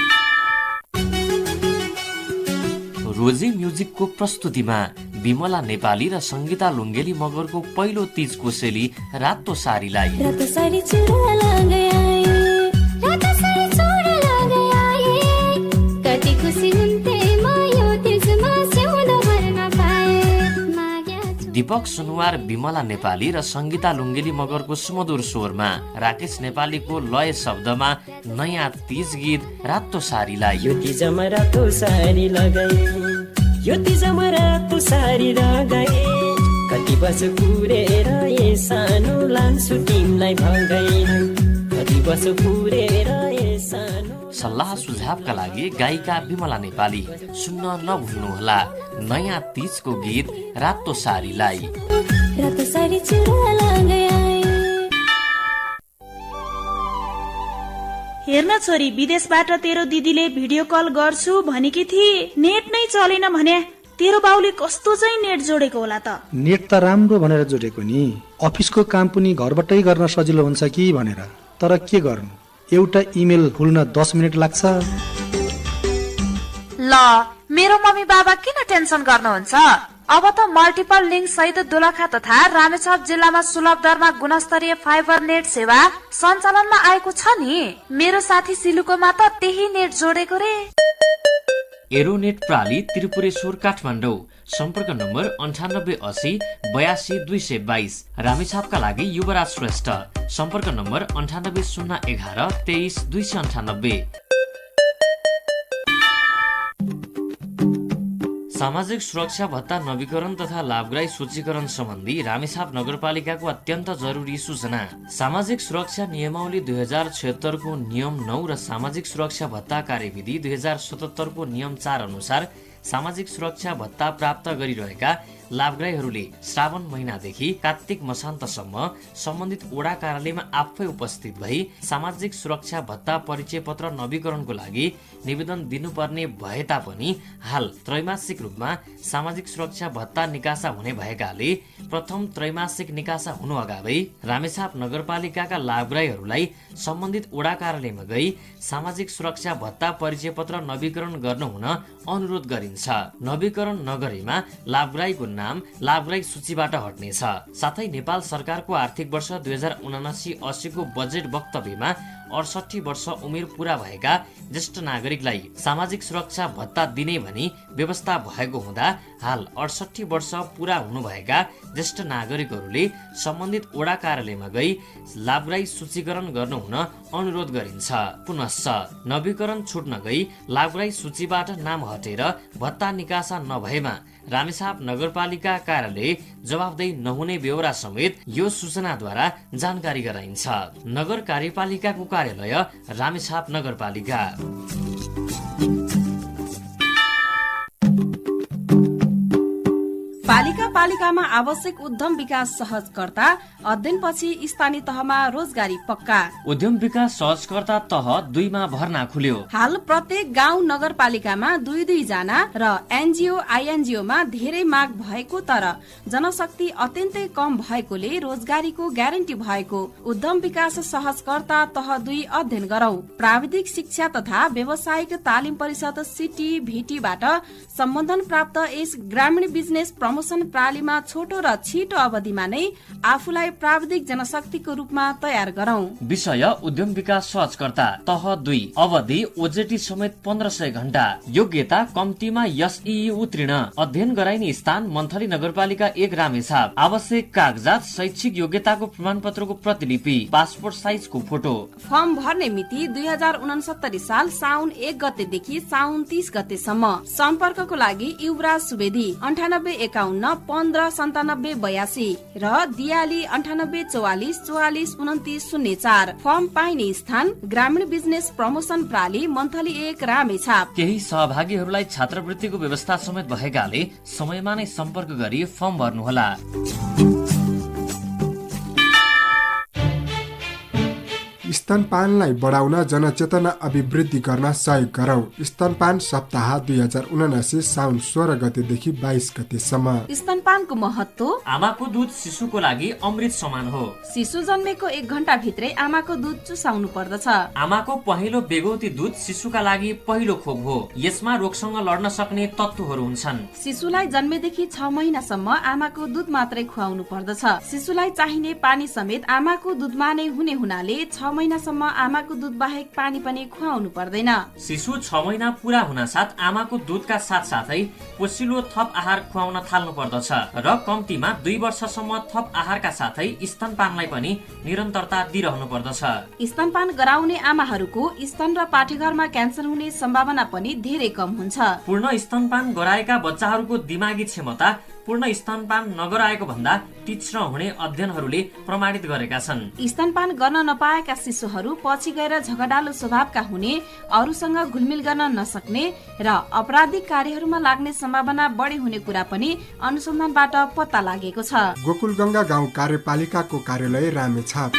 रोजी म्युजिकको प्रस्तुतिमा विमला नेपाली र संगीता लुङ्गेली मगरको पहिलो तीज कोसेली रातो सारीलाई। दीपक सुनवार, विमला नेपाली र संगीता लुङ्गेली मगरको सुमधुर स्वरमा राकेश नेपालीको लय शब्दमा नयाँ तीज गीत रातो सारीलाई। यो तीजमा रातो सारी लगाए, यो तीजमा रातो सारी लगाए, कति बस पुरेर ए सानो लान्छु तिमलाई भगाइन, कति बस पुरेर ए सानो। सल्लाह सुझावका लागि गायिका विमला नेपाली। सुन्न नभुल्नुहोला नयाँ तीजको गीत रातो सारीलाई। रातो सारी चुरा लगाए। हेर्न छोरी, विदेशबाट तेरो दिदीले भिडियो कल गर्छु भनेकी थिए, नेट नै चलेन भने। तेरो बाउले कस्तो चाहिँ नेट जोडेको होला त? नेट त राम्रो भनेर जोडेको नि, अफिसको काम पनि घरबाटै गर्न सजिलो हुन्छ कि भनेर। तर के गर्नु, एउटा इमेल खुल्न 10 मिनेट लाग्छ। ल, मेरो मम्मी बाबा किन टेन्सन गर्नुहुन्छ? अब त मल्टिपल लिंक सहित दोलखा तथा रामेछाप जिल्लामा सुलभ दरमा गुणस्तरीय फाइबर नेट सेवा सञ्चालनमा आएको छ नि। मेरो साथी सिलुकोमा त त्यही नेट जोडेको रे। एरोनेट प्राली त्रिपुरेश्वर काठमाडौँ। सम्पर्क नम्बर 9880 82 222। रामेछापका लागि युवराज श्रेष्ठ। सम्पर्क नम्बर 9801 23 298। सामाजिक सुरक्षा भत्ता नवीकरण तथा लाभग्राही सूचीकरण सम्बन्धी रामेछाप नगरपालिकाको अत्यन्त जरुरी सूचना। सामाजिक सुरक्षा नियमावली 2076 को नियम 9 र सामाजिक सुरक्षा भत्ता कार्यविधि 2077 को नियम 4 अनुसार सामाजिक सुरक्षा भत्ता प्राप्त गरिरहेका लाभग्राहीहरूले श्रावण महिनादेखि कार्तिक मसान्तसम्म सम्बन्धित वडा कार्यालयमा आफै उपस्थित भई सामाजिक सुरक्षा भत्ता परिचय पत्र नवीकरणको लागि निवेदन दिनुपर्ने भए तापनि हाल त्रैमासिक रूपमा सामाजिक सुरक्षा भत्ता निकासा हुने भएकाले प्रथम त्रैमासिक निकासा हुनु अगावै रामेछाप नगरपालिकाका लाभग्राहीहरूलाई सम्बन्धित वडा कार्यालयमा गई सामाजिक सुरक्षा भत्ता परिचय पत्र नवीकरण गर्नु हुन अनुरोध गरिन्छ। नवीकरण नगरेमा लाभग्राहीको नाम लाभग्राही सूचीबाट हट्नेछ। साथै नेपाल सरकारको आर्थिक वर्ष 2079-80 को बजेट वक्तव्यमा 68 वर्ष उमेर पूरा भएका ज्येष्ठ नागरिकलाई सामाजिक सुरक्षा भत्ता दिने भनी व्यवस्था भएको हुँदा हाल 68 वर्ष पूरा हुनुभएका ज्येष्ठ नागरिकहरूले सम्बन्धित वडा कार्यालयमा गई लाभग्राही सूचीकरण गर्नु हुन अनुरोध गरिन्छ। पुनश्च नवीकरण छुट्न गई लाभग्राही सूचीबाट नाम हटेर भत्ता निकासा नभएमा रामेछाप नगरपालिका कार्यालय जवाफदेही नहुने बेहोरा समेत यो सूचनाद्वारा जानकारी गराइन्छ। नगर कार्यपालिकाको कार्यालय रामेछाप नगरपालिका। पालिकामा आवश्यक उद्यम विकास सहजकर्ता अध्ययनपछि स्थानीय तहमा रोजगारी पक्का। उद्यम विकास सहजकर्ता तह 2 मा भर्ना खुल्यो। हाल प्रत्येक गाउँ नगरपालिकामा 2-2 जना र एनजिओ आइएनजिओ मा धेरै माग भएको तर जनशक्ति अत्यन्तै कम भएकोले रोजगारीको ग्यारेन्टी भएको उद्यम विकास सहजकर्ता तह 2 अध्ययन गरौं। प्राविधिक शिक्षा तथा व्यावसायिक तालिम परिषद CTVT-बाट सम्बन्धन प्राप्त यस ग्रामीण बिजनेस प्रमोसन प्रणालीमा छोटो र छिटो अवधिमा नै आफूलाई प्राविधिक जनशक्तिको रूपमा तयार गरौं। विषय उद्यम विकास सहजकर्ता तह 2 अवधि ओजेटी समेत 1500 घण्टा। योग्यता कम्तीमा SEE उत्तीर्ण। अध्ययन गराइने स्थान मन्थली नगरपालिका 1 रामेछाप। आवश्यक कागजात शैक्षिक योग्यताको प्रमाणपत्रको प्रतिलिपि, पासपोर्ट साइजको फोटो। फर्म भर्ने मिति 2069 साल साउन 1 गतेदेखि साउन 30 गतेसम्म। सम्पर्कको लागि युवराज सुवेदी 9851159782 र दियाली 9844442904। फर्म पाइने स्थान ग्रामीण बिजनेस प्रमोसन प्रणाली मन्थली 1 रामेछाप। केही सहभागीहरूलाई छात्रवृत्तिको व्यवस्था समेत भएकाले समयमा नै सम्पर्क गरी फर्म भर्नुहोला। स्तनपानलाई बढाउन जनचेतना अभिवृद्धि गर्न सहयोग गरौं। स्तनपान सप्ताह 2079 साउन 16 गतेदेखि 22 गतेसम्म। स्तनपानको महत्व आमाको दूध शिशुको लागि अमृत समान हो। शिशु जन्मेको 1 घण्टा भित्रै आमाको दूध चुसाउनु पर्दछ। आमाको पहिलो बेगौती दूध शिशुका लागि पहिलो खोप हो। यसमा रोगसँग लड्न सक्ने तत्त्वहरू हुन्छन्। शिशुलाई जन्मेदेखि 6 महिनासम्म आमाको दूध मात्रै खुवाउनु पर्दछ। शिशुलाई चाहिने पानी समेत आमाको दूधमा नै हुने हुनाले 6 महिनासम्म आमाको दूध बाहेक पानी पनि खुवाउनु पर्दैन। शिशु 6 महिना पूरा हुन साथ आमाको दूधका साथसाथै पोषिलो थप आहार खुवाउन थाल्नु पर्दछ र कम्तीमा 2 वर्षसम्म थप आहारका साथै स्तनपानलाई पनि निरन्तरता दिइरहनु पर्दछ। स्तनपान गराउने आमाहरूको स्तन र पाठेघरमा क्यान्सर हुने सम्भावना पनि धेरै कम हुन्छ। पूर्ण स्तनपान गराएका बच्चाहरूको दिमागी क्षमता पूर्ण स्तनपान नगराएको भन्दा तीक्ष्ण हुने अध्ययनहरूले प्रमाणित गरेका छन्। स्तनपान गर्न नपाएका शिशुहरू पछि गएर झगडालु स्वभावका हुने, अरूसँग घुलमिल गर्न नसक्ने र अपराधिक कार्यहरूमा लाग्ने सम्भावना बढी हुने कुरा पनि अनुसन्धानबाट पत्ता लागेको छ। गोकुलगंगा गाउँ कार्यपालिकाको कार्यालय रामेछाप।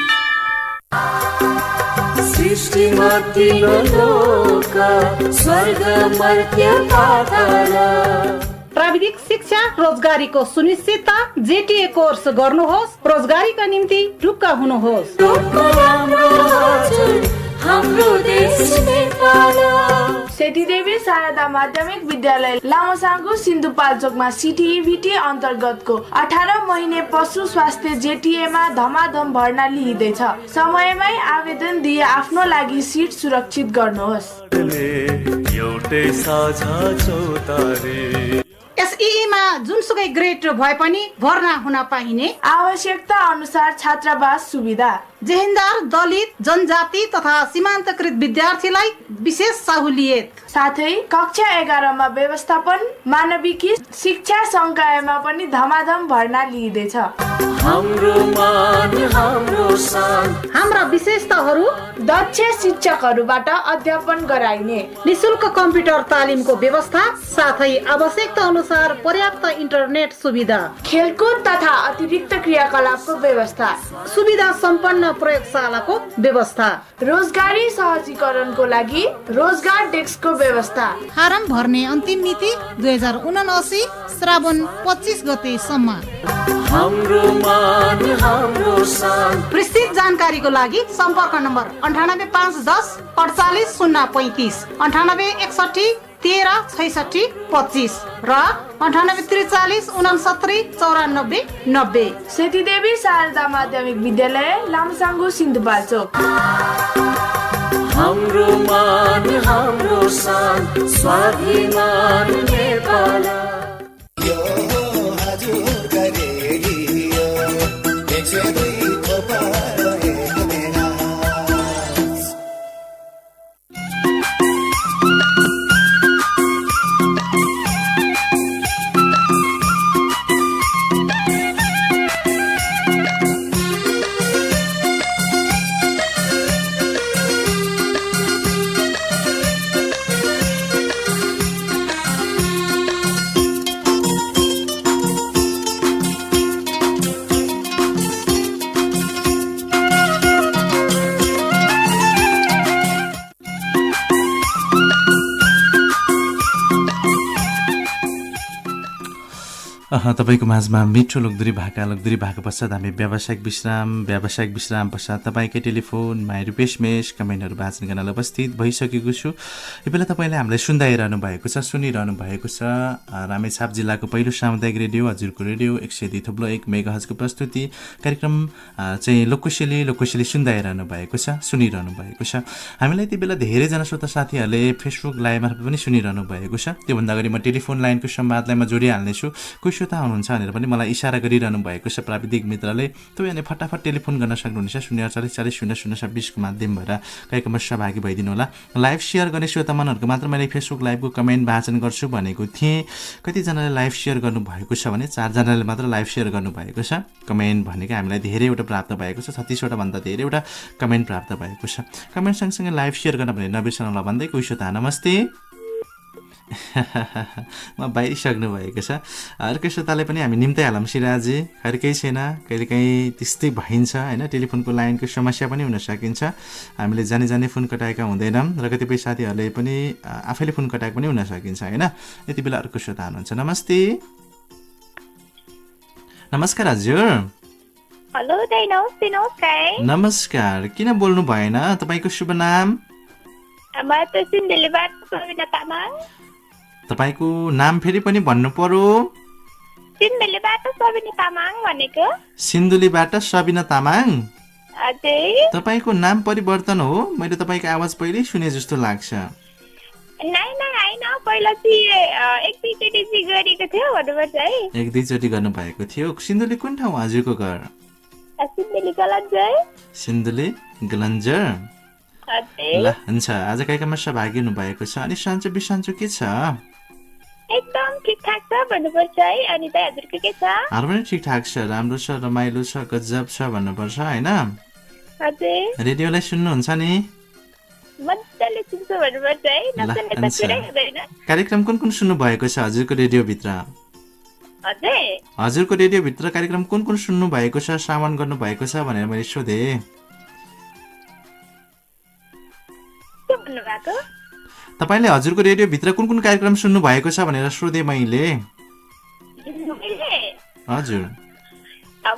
प्राविधिक शिक्षा रोजगारीको सुनिश्चितता जेटीए कोर्स गर्नुहोस्। रोजगारीका निम्ति ढुक्क हुनुहोस्। सेतीदेवी शारदा माध्यमिक विद्यालय लामोसाङ्गु सिन्धुपाल्चोकमा CTVT अन्तर्गतको 18 महिने पशु स्वास्थ्य जेटीएमा धमाधम भर्ना लिइँदैछ। समयमै आवेदन दिए आफ्नो लागि सिट सुरक्षित गर्नुहोस्। SEE मा जुनसुकै ग्रेड भए पनि भर्ना हुन पाइने। आवश्यकता अनुसार छात्रावास सुविधा। जेहेन्दार दलित जनजाति तथा सीमान्तकृत विद्यार्थीलाई विशेष सहुलियत। साथै कक्षा 11 मा व्यवस्थापन मानविकी शिक्षा संकायमा पनि धमाधम भर्ना लिइँदैछ। हाम्रा विशेषताहरू दक्ष शिक्षकहरूबाट अध्यापन गराइने, निशुल्क कम्प्युटर तालिमको व्यवस्था साथै आवश्यकता अनुसार पर्याप्त इन्टरनेट सुविधा, खेलकुद तथा अतिरिक्त क्रियाकलापको व्यवस्था, सुविधा सम्पन्न प्रयोगशालाको व्यवस्था, रोजगारी सहजीकरणको लागि रोजगार डेस्कको व्यवस्था। फारम भर्ने अन्तिम मिति 2079 श्रावण 25 गतेसम्म। विस्तृत जानकारीको लागि सम्पर्क नम्बर 98510 48035, 9861 13 66 25 र 9843 69 94 90। सेतीदेवी शारदा माध्यमिक विद्यालय लामसाङ्गु सिन्धुपाल्चोक। हाम्रो मान हाम्रो शान स्वाभिमान नेपाल। तपाईँको माझमा मिठो लोकदोरी भाका पश्चात हामी व्यावसायिक विश्राम पश्चात तपाईँकै टेलिफोनमा रुपेश मेश कमेन्टहरू वाचन गर्न उपस्थित भइसकेको छु। यो बेला तपाईँले हामीलाई सुनिरहनु भएको छ रामेछाप जिल्लाको पहिलो सामुदायिक रेडियो हजुरको रेडियो 102.1 मेगाहर्जको प्रस्तुति कार्यक्रम चाहिँ लोकशैली सुनिरहनु भएको छ। हामीलाई यति बेला धेरैजना श्रोता साथीहरूले फेसबुक लाइभ मार्फत पनि सुनिरहनु भएको छ। त्योभन्दा अगाडि म टेलिफोन लाइनको संवादलाई म जोडिहाल्नेछु। कोही श्रोता हुनुहुन्छ भनेर पनि मलाई इसारा गरिरहनु भएको छ प्राविधिक मित्रले। तपाईँ फटाफट टेलिफोन गर्न सक्नुहुनेछ 04040 को माध्यम भएर कार्यक्रममा सहभागी भइदिनु होला। लाइभ सेयर गर्ने श्रोतामानहरूको मात्र मैले फेसबुक लाइभको कमेन्ट वाचन गर्छु भनेको थिएँ। कतिजनाले लाइभ सेयर गर्नुभएको छ भने 4 जनाले मात्र लाइभ सेयर गर्नुभएको छ। कमेन्ट भनेको हामीलाई धेरैवटा प्राप्त भएको छ, 36वटा भन्दा धेरैवटा कमेन्ट प्राप्त भएको छ। कमेन्ट सँगसँगै लाइभ सेयर गर्न भने नबिर्सनुला भन्दै कोही श्रोता नमस्ते म बाहिरिसक्नु भएको छ। अर्कै श्रोताले पनि हामी निम्तै हालौँ सिराजी, खैर केही छैन, कहिलेकाहीँ त्यस्तै भइन्छ होइन। टेलिफोनको लाइनको समस्या पनि हुन सकिन्छ, हामीले जाने फोन कटाएका हुँदैनौँ र कतिपय साथीहरूले पनि आफैले फोन कटाएको पनि हुन सकिन्छ होइन। यति बेला अर्को श्रोता हुनुहुन्छ। नमस्ते, नमस्कार हजुर। हेलो दाइ, नमस्कार। नमस्कार, किन बोल्नु भएन? तपाईँको शुभ नाम? तपाईँको नाम फेरि पनि भन्नु पर्यो। सिन्धुलीबाट सबिना तामाङ। तपाईँको नाम परिवर्तन हो? मैले तपाईँको आवाज पहिल्यै सुने जस्तो लाग्छ। एक दुईचोटि गर्नुभएको थियो। सिन्धुली कुन ठाउँ हजुरको घर? सिन्धुली गलन्जर। ल हुन्छ, आज कार्यक्रममा सहभागी हुनुभएको छ। अनि सन्चो बिसन्चो के छ? एकदम ठिकठाक छ भन्नुपर्छ है। अनि त हजुरको के छ? हाल पनि ठिकठाक छ, राम्रो छ, रमाइलो छ, गजब छ भन्नुपर्छ होइन। हजुर, रेडियोलाई सुन्नुहुन्छ नि? मजाले सुन्छु भन्नुपर्छ है, नसुन्ने त कुरै हुँदैन। कार्यक्रम कुन सुन्नु भएको छ हजुरको रेडियोभित्र? हजुरको रेडियोभित्र कार्यक्रम कुन सुन्नु भएको छ, श्रवण गर्नु भएको छ भनेर मैले सोधेँ। तपाईँले हजुरको रेडियोभित्र कुन कार्यक्रम सुन्नु भएको छ भनेर सोधेँ मैले। हजुर,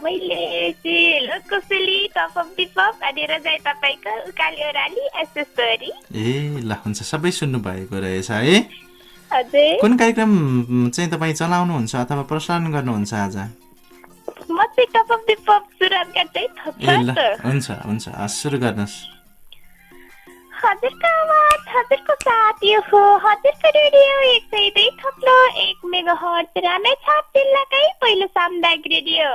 मैले ए ल हुन्छ, सबै सुन्नु भएको रहेछ है। कुन कार्यक्रम चाहिँ तपाईँ चलाउनुहुन्छ अथवा प्रसारण गर्नुहुन्छ आज? हुन्छ सुरु गर्नुहोस्। हजुरको आवाज हजुरको साथ यो हो हजुरको रेडियो 102.1 मेगाहर्ज रामेछाप जिल्लाकै पहिलो सामुदायिक रेडियो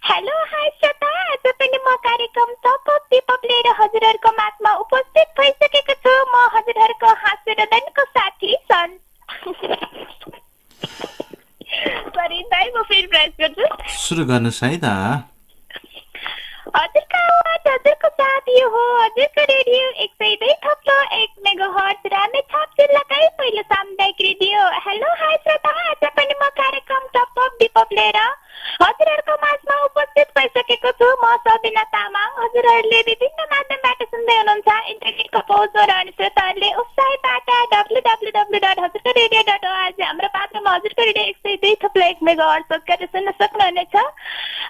हेलो हाई श्रोता, आज पनि म कार्यक्रम टपअप दीपक लिएर हजुरहरूको माझमा उपस्थित भइसकेको छु। म हजुरहरूको हाँस्यरदनको साथी सरी दाइ, म फेरि प्रयास गर्छु। सुरु गर्नुहोस् है त। हजुरको आवाज हजुरको साथ यो हो हजुरको रेडियो 102.1 मेगाहर्ज रामेछाप जिल्लाकै पहिलो सामुदायिक रेडियो। हेलो हाई श्रोता, आज पनि म कार्यक्रम टपअप दीपक लिएर हजुरहरूको माझमा उपस्थित भइसकेको छु। म सबिना तामाङ। हजुरहरूले विभिन्न माध्यमबाट सुन्दै हुनुहुन्छ। इन्टरनेटको पहुँचबाट अनि श्रोताहरूले वेबसाइटबाट www.hazurkoradio.org हाम्रो पात्रमा हजुरको रेडियो 102.1 मेगाहर्ज गरेर सुन्न सक्नुहुनेछ।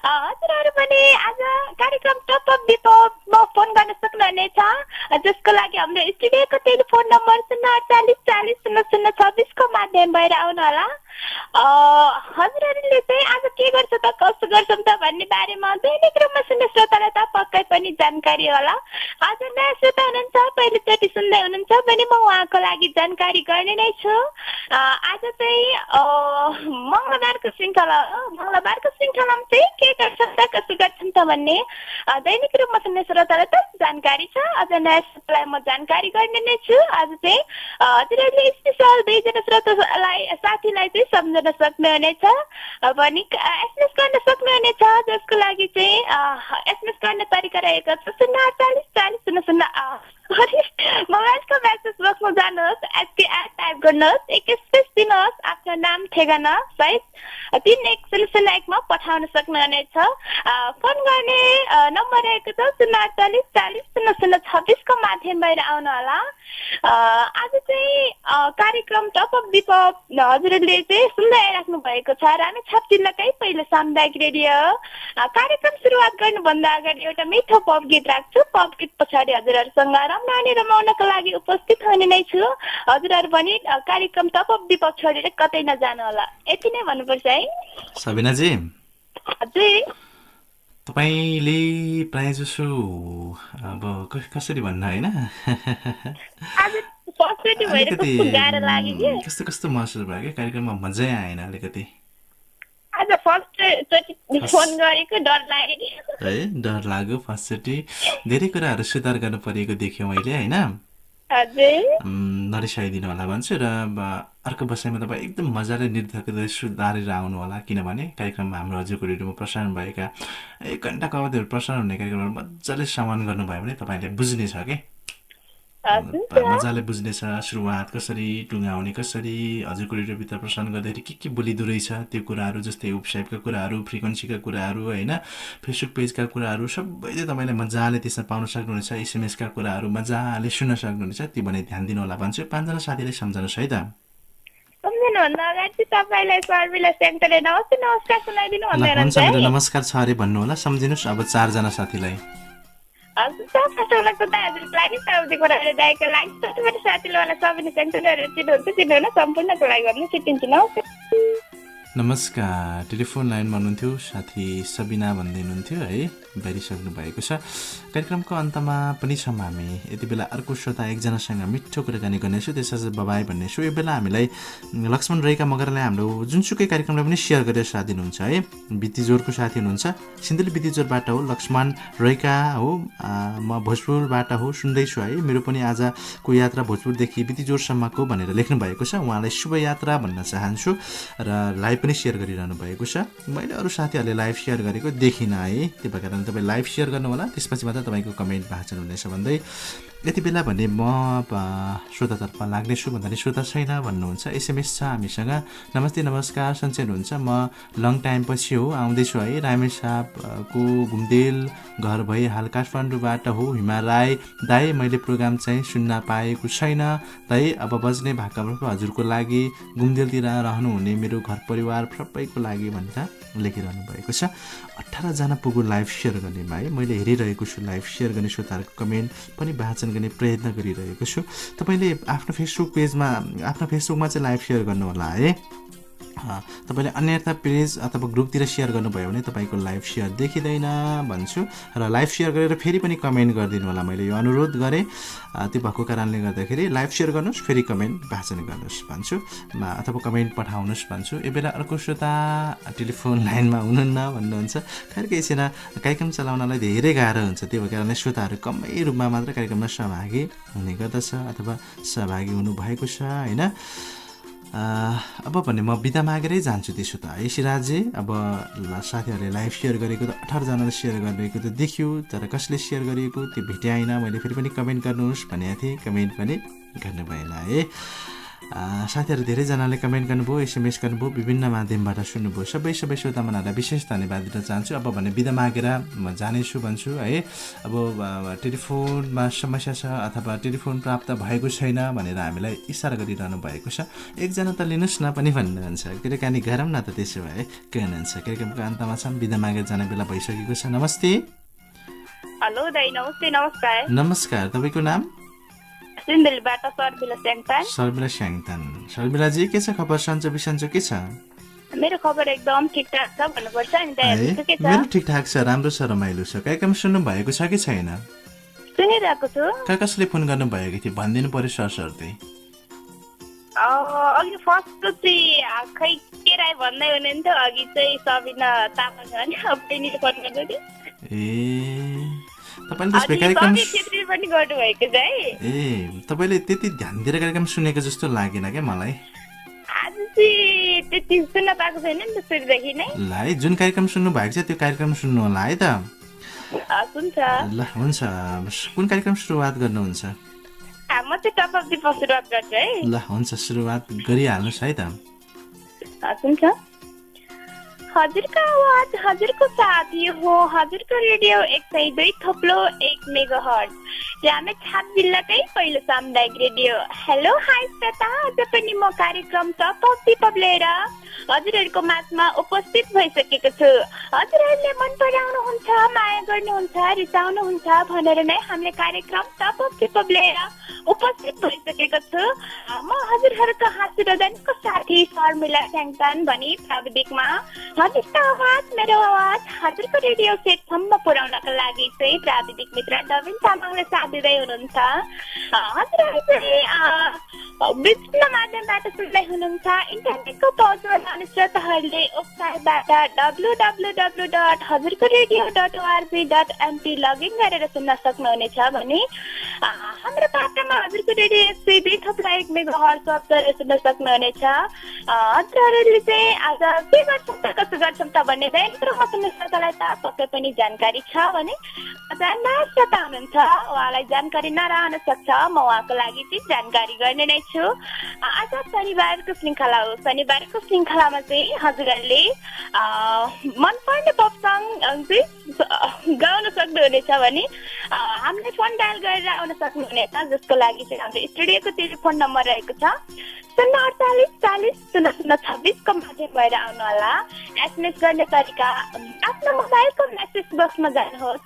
हजुरहरू पनि आज कार्यक्रम टपअप दीपकमा फोन गर्न सक्नुहुनेछ, जसको लागि हाम्रो स्टुडियोको टेलिफोन नम्बर 048 40 00 26 को माध्यम भएर आउनु होला। हजुरहरूले चाहिँ आज के गर्छ त कसो गर्छौँ त भन्ने बारेमा दैनिक रूपमा सुन्ने श्रोतालाई त पक्कै पनि जानकारी होला। आज नयाँ श्रोता हुनुहुन्छ, पहिलोचोटि सुन्दै हुनुहुन्छ भने म उहाँको लागि जानकारी गर्ने नै छु। आज चाहिँ मङ्गलबारको श्रृङ्खलामा चाहिँ के गर्छन् त कसो गर्छन् त भन्ने दैनिक रूपमा सुन्ने श्रोतालाई त जानकारी छ। आज नयाँ श्रोतालाई म जानकारी गर्ने नै छु। आज चाहिँ हजुरहरूले स्पेसल दुईजना साथीलाई चाहिँ सम्झन सक्नुहुनेछ भने एसएमएस गर्न सक्नुहुनेछ, जसको लागि चाहिँ एसएमएस गर्ने तरिका रहेको छ 048 40 00 मोबाइलको म्यासेज बक्समा जानुहोस्, एसकेआर टाइप गर्नुहोस्, एक स्पेस दिनुहोस्, आफ्नो नाम ठेगाना सहित 31001 मा पठाउन सक्नुहुनेछ। फोन गर्ने नम्बर रहेको छ 048 40 00 26 को माध्यम भएर आउनु होला। आज चाहिँ कार्यक्रम टपअप दीपक हजुरहरूले चाहिँ सुन्दै आइराख्नु भएको छ रामेछाप जिल्लाकै पहिलो सामुदायिक रेडियो। कार्यक्रम सुरुवात गर्नुभन्दा अगाडि एउटा मिठो पप गीत राख्छु। पप गीत पछाडि हजुरहरूसँग रमाउने रमाउनको लागि उपस्थित हुने नै छु। हजुरहरू पनि कार्यक्रम टपअप दीपक छोडेर कतै नजानु होला। यति नै भन्नुपर्छ है सबिनाजी। हजुर, तपाईँले प्रायः जसो अब कसरी भन्नु होइन कस्तो कस्तो महसुस भयो क्या कार्यक्रममा? मजै आएन अलिकति। आज फर्स्टचोटि फोन गरेको डर लाग्यो है, डर लाग्यो फर्स्टचोटि। धेरै कुराहरू सुधार गर्नु परेको देखेँ मैले होइन। नरिसाइदिनु होला भन्छु र अर्को बसाइमा तपाईँ एकदम मजाले निर्धक्क सुधारेर आउनु होला, किनभने कार्यक्रममा हाम्रो हजुरको रेडियोमा प्रसारण भएका 1 घन्टाको अवधिहरू प्रसारण हुने कार्यक्रमहरू मजाले श्रवण गर्नुभयो भने तपाईँले बुझ्नेछ कि मजाले बुझ्नेछ। सुरुवात कसरी टुङ्गाउने, कसरी हजुरको रेडियोभित्र प्रसारण गर्दाखेरि के बोलिँदो रहेछ त्यो कुराहरू, जस्तै वेबसाइटका कुराहरू, फ्रिक्वेन्सीका कुराहरू होइन, फेसबुक पेजका कुराहरू सबैले तपाईँले मजाले त्यसमा पाउन सक्नुहुनेछ। एसएमएसका कुराहरू मजाले सुन्न सक्नुहुनेछ। त्यो भने ध्यान दिनु होला भन्छु। 5 जना साथीले सम्झनुहोस् है त। सम्झनुभन्दा अगाडि तपाईँलाई शर्मिला सेन्टरले नमस्कार सुनाइदिनु भन्दै हुन्छ, मेरो नमस्कार छ अरे भन्नु होला। सम्झिनुहोस् अब 4 जना साथीलाई। हजुरको लागि साउदीको दाइको लागि साथीले मलाई सबिना सेन्टरहरू चिन्नुहुन्न सम्पूर्णको लागि भन्नु छुट्टिन्छु। नमस्कार। टेलिफोन लाइनमा हुनुहुन्थ्यो साथी सबिना भन्दै हुनुहुन्थ्यो है, बाहिरिसक्नु भएको छ। कार्यक्रमको अन्तमा पनि छौँ हामी। यति बेला अर्को श्रोता एकजनासँग मिठो कुराकानी गर्नेछु, त्यसपछि बबाई भन्नेछु। यो बेला हामीलाई लक्ष्मण रैका मगरले हाम्रो जुनसुकै कार्यक्रमलाई पनि सेयर गरेर साथ दिनुहुन्छ है। बितिजोरको साथी हुनुहुन्छ, सिन्धुली बितिजोरबाट हो लक्ष्मण रैका हो। म भोजपुरबाट हो, सुन्दैछु है। मेरो पनि आजको यात्रा भोजपुरदेखि बितिजोरसम्मको भनेर लेख्नु भएको छ। उहाँलाई शुभयात्रा भन्न चाहन्छु र लाइभ पनि सेयर गरिरहनु भएको छ। मैले अरू साथीहरूले लाइभ सेयर गरेको देखिनँ है, त्यो भएर तपाईँ लाइभ सेयर गर्नु होला, त्यसपछि मात्र तपाईँको कमेन्ट वाचन हुनेछ भन्दै यति बेला भने म श्रोतातर्फ लाग्नेछु भन्दाखेरि श्रोता छैन भन्नुहुन्छ। एसएमएस छ हामीसँग। नमस्ते नमस्कार, सन्चै हुनुहुन्छ? म लङ टाइमपछि हो आउँदैछु है, रामेछापको घुमदेल घर भई हाल काठमाडौँबाट हो। हिमा राई दाई, मैले प्रोग्राम चाहिँ सुन्न पाएको छैन दाई, अब बज्ने भाकाबाट हजुरको लागि घुमदेलतिर रहनुहुने मेरो घर परिवार सबैको लागि भनेर लेखिरहनु भएको छ। 18 जना पुगो लाइभ सेयर गर्नेमा है, मैले हेरिरहेको छु लाइभ सेयर गर्ने श्रोताहरूको कमेन्ट पनि वाचन गर्ने प्रयत्न गरिरहेको छु। तपाईँले आफ्नो फेसबुकमा चाहिँ लाइभ सेयर गर्नु होला है। तपाईँले अन्यथा पेज अथवा ग्रुपतिर सेयर गर्नुभयो भने तपाईँको लाइभ सेयर देखिँदैन भन्छु र लाइभ सेयर गरेर फेरि पनि कमेन्ट गरिदिनु होला। मैले यो अनुरोध गरेँ, त्यो भएको कारणले गर्दाखेरि लाइभ सेयर गर्नुहोस्, फेरि कमेन्ट वाचन गर्नुहोस् भन्छु अथवा कमेन्ट पठाउनुहोस् भन्छु। यो बेला अर्को श्रोता टेलिफोन लाइनमा हुनुहुन्न भन्नुहुन्छ। खैर केही छैन, कार्यक्रम चलाउनलाई धेरै गाह्रो हुन्छ, त्यो कारणले श्रोताहरू कमै रूपमा मात्र कार्यक्रममा सहभागी हुने गर्दछ अथवा सहभागी हुनुभएको छ होइन। अब भने म बिदा मागेरै जान्छु त्यसो त है सिराजी। अब साथीहरूले लाइभ सेयर गरेको त 18 जनाले सेयर गरेको त देखियो, तर कसले सेयर गरेको त्यो भेट्याएन। मैले फेरि पनि कमेन्ट गर्नुहोस् भनेको थिएँ, कमेन्ट पनि गर्नु भएन है। साथीहरू धेरैजनाले कमेन्ट गर्नुभयो, SMS गर्नुभयो, विभिन्न माध्यमबाट सुन्नुभयो। सबै श्रोतामनहरूलाई विशेष धन्यवाद दिन चाहन्छु। अब भने बिदा मागेर म जानेछु भन्छु है। अब टेलिफोनमा समस्या छ अथवा टेलिफोन प्राप्त भएको छैन भनेर हामीलाई इसारा गरिरहनु भएको छ। एकजना त लिनुहोस् न पनि भन्नुहुन्छ, किनकि गरौँ न त त्यसो भए के हुनुहुन्छ। कार्यक्रमको अन्तमा छौँ, बिदा मागेर जाने बेला भइसकेको छ। नमस्ते। हेलो दाइ, नमस्ते। नमस्कार। नमस्कार, तपाईँको नाम? सिन्धुलीबाट शर्मिला स्याङतान। शर्मिला स्याङतान। शर्मिलाजी के छ खबर, सन्चो बिसन्चो के छ? मेरो खबर एकदम ठिकठाक छ भन्नुपर्छ नि दाइ। के छ? मेरो ठिकठाक छ, राम्रो छ, रमाइलो छ। कार्यक्रम सुन्नु भएको छ कि छैन? सुनिरहेको छु। कसले फोन गर्नु भएको थियो भनिदिनु पर्यो सरसर्दै। अघि फर्स्ट चाहिँ खै के राई भन्दै हुनुहुन्थ्यो, अघि चाहिँ सबिना तामाङ अनि बहिनीले फोन गर्दै थियो। तपाईले त्यस कार्यक्रम पनि गर्नु भएको छ है। तपाईले त्यति ध्यान दिएर कार्यक्रम सुनेको जस्तो लागेन के मलाई। आज चाहिँ त्यति सुन्न पाएको छैन नि त सुरुदेखि नै। ल है, जुन कार्यक्रम सुन्नु भएको छ त्यो कार्यक्रम सुन्नु होला है त। हुन्छ। ल हुन्छ, कुन कार्यक्रम सुरुवात गर्नुहुन्छ? म चाहिँ टप अफ द फर्स्ट सुरुवात गर्छु है। ल हुन्छ, सुरुवात गरिहाल्नुहोस् है त। हुन्छ। हजुरको आवाज हजुरको साथी हो, हजुरको रेडियो 102.1 मेगाहर्ज, रामेछाप जिल्लाकै पहिलो सामुदायिक रेडियो। हेलो हाई श्रोता, आज पनि म कार्यक्रम टप अफ द पप लिएर हजुरहरूको माझमा उपस्थित भइसकेको छु। हजुरहरूले मन पराउनुहुन्छ, माया गर्नुहुन्छ, रिसाउनुहुन्छ भनेर नै हामीले कार्यक्रम टप अफ द पप लिएर उपस्थित भइसकेको छु। म हजुरहरूको हाँसिरहनेको साथी शर्मिला स्याङतान भनी प्राविधिकमा हजुरको आवाज मेरो आवाज हजुरको रेडियो सेटसम्म पुर्याउनका लागि चाहिँ प्राविधिक मित्र डबिन तामाङले साथ दिँदै हुनुहुन्छ। हजुरहरू चाहिँ विभिन्न माध्यमबाट सुन्दै हुनुहुन्छ। इन्टरनेटको पहुँचबाट अनि श्रोताहरूले वेबसाइटबाट www.hazurkoradio.org.mt लगइन गरेर सुन्न सक्नुहुनेछ भने हाम्रो पाटामा हजुरको रेडियो 102.1 मेगाहर्ज गरेर सुन्न सक्नुहुनेछ। हजुरहरूले चाहिँ आज के गर्छौँ त कसो गर्छौँ त भन्ने चाहिँ सुन्ने श्रोतालाई त पक्कै पनि जानकारी छ भने नयाँ श्रोता हुनुहुन्छ, उहाँलाई जानकारी नरहन सक्छ। म उहाँको लागि चाहिँ जानकारी गर्ने नै छु। आज शनिबारको श्रृङ्खला हो। शनिबारको श्रृङ्खलामा चाहिँ हजुरहरूले मनपर्ने पप सङ चाहिँ गाउन सक्नुहुनेछ भने हामीलाई फोन डायल गरेर आउन सक्नुहुनेछ, जसको लागि चाहिँ हाम्रो स्टुडियोको टेलिफोन नम्बर रहेको छ 048400026 को माध्यम भएर आउनु होला। एसएमएस गर्ने तरिका आफ्नो मोबाइलको मेसेज बक्समा जानुहोस्,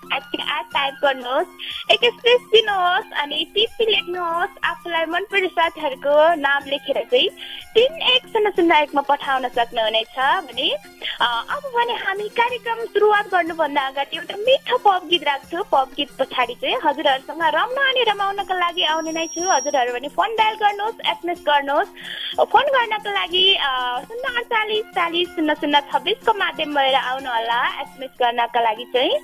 टाइप गर्नुहोस्, एक स्पेस दिनुहोस् अनि टिपी लेख्नुहोस्। आफूलाई मनपर्ने साथीहरूको नाम लेखेर चाहिँ 31001 मा पठाउन सक्नुहुनेछ भने अब भने हामी कार्यक्रम सुरुवात गर्नुभन्दा अगाडि एउटा मिठो पप गीत राख्छु। पप गीत पछाडि चाहिँ हजुरहरूसँग रम्न अनि रमाउनको लागि आउने नै छु। हजुरहरू भने फोन डायल गर्नुहोस्, एसएमएस गर्नुहोस्। फोन गर्नको लागि 048400026 को माध्यम भएर आउनु होला। एसएमएस गर्नका लागि चाहिँ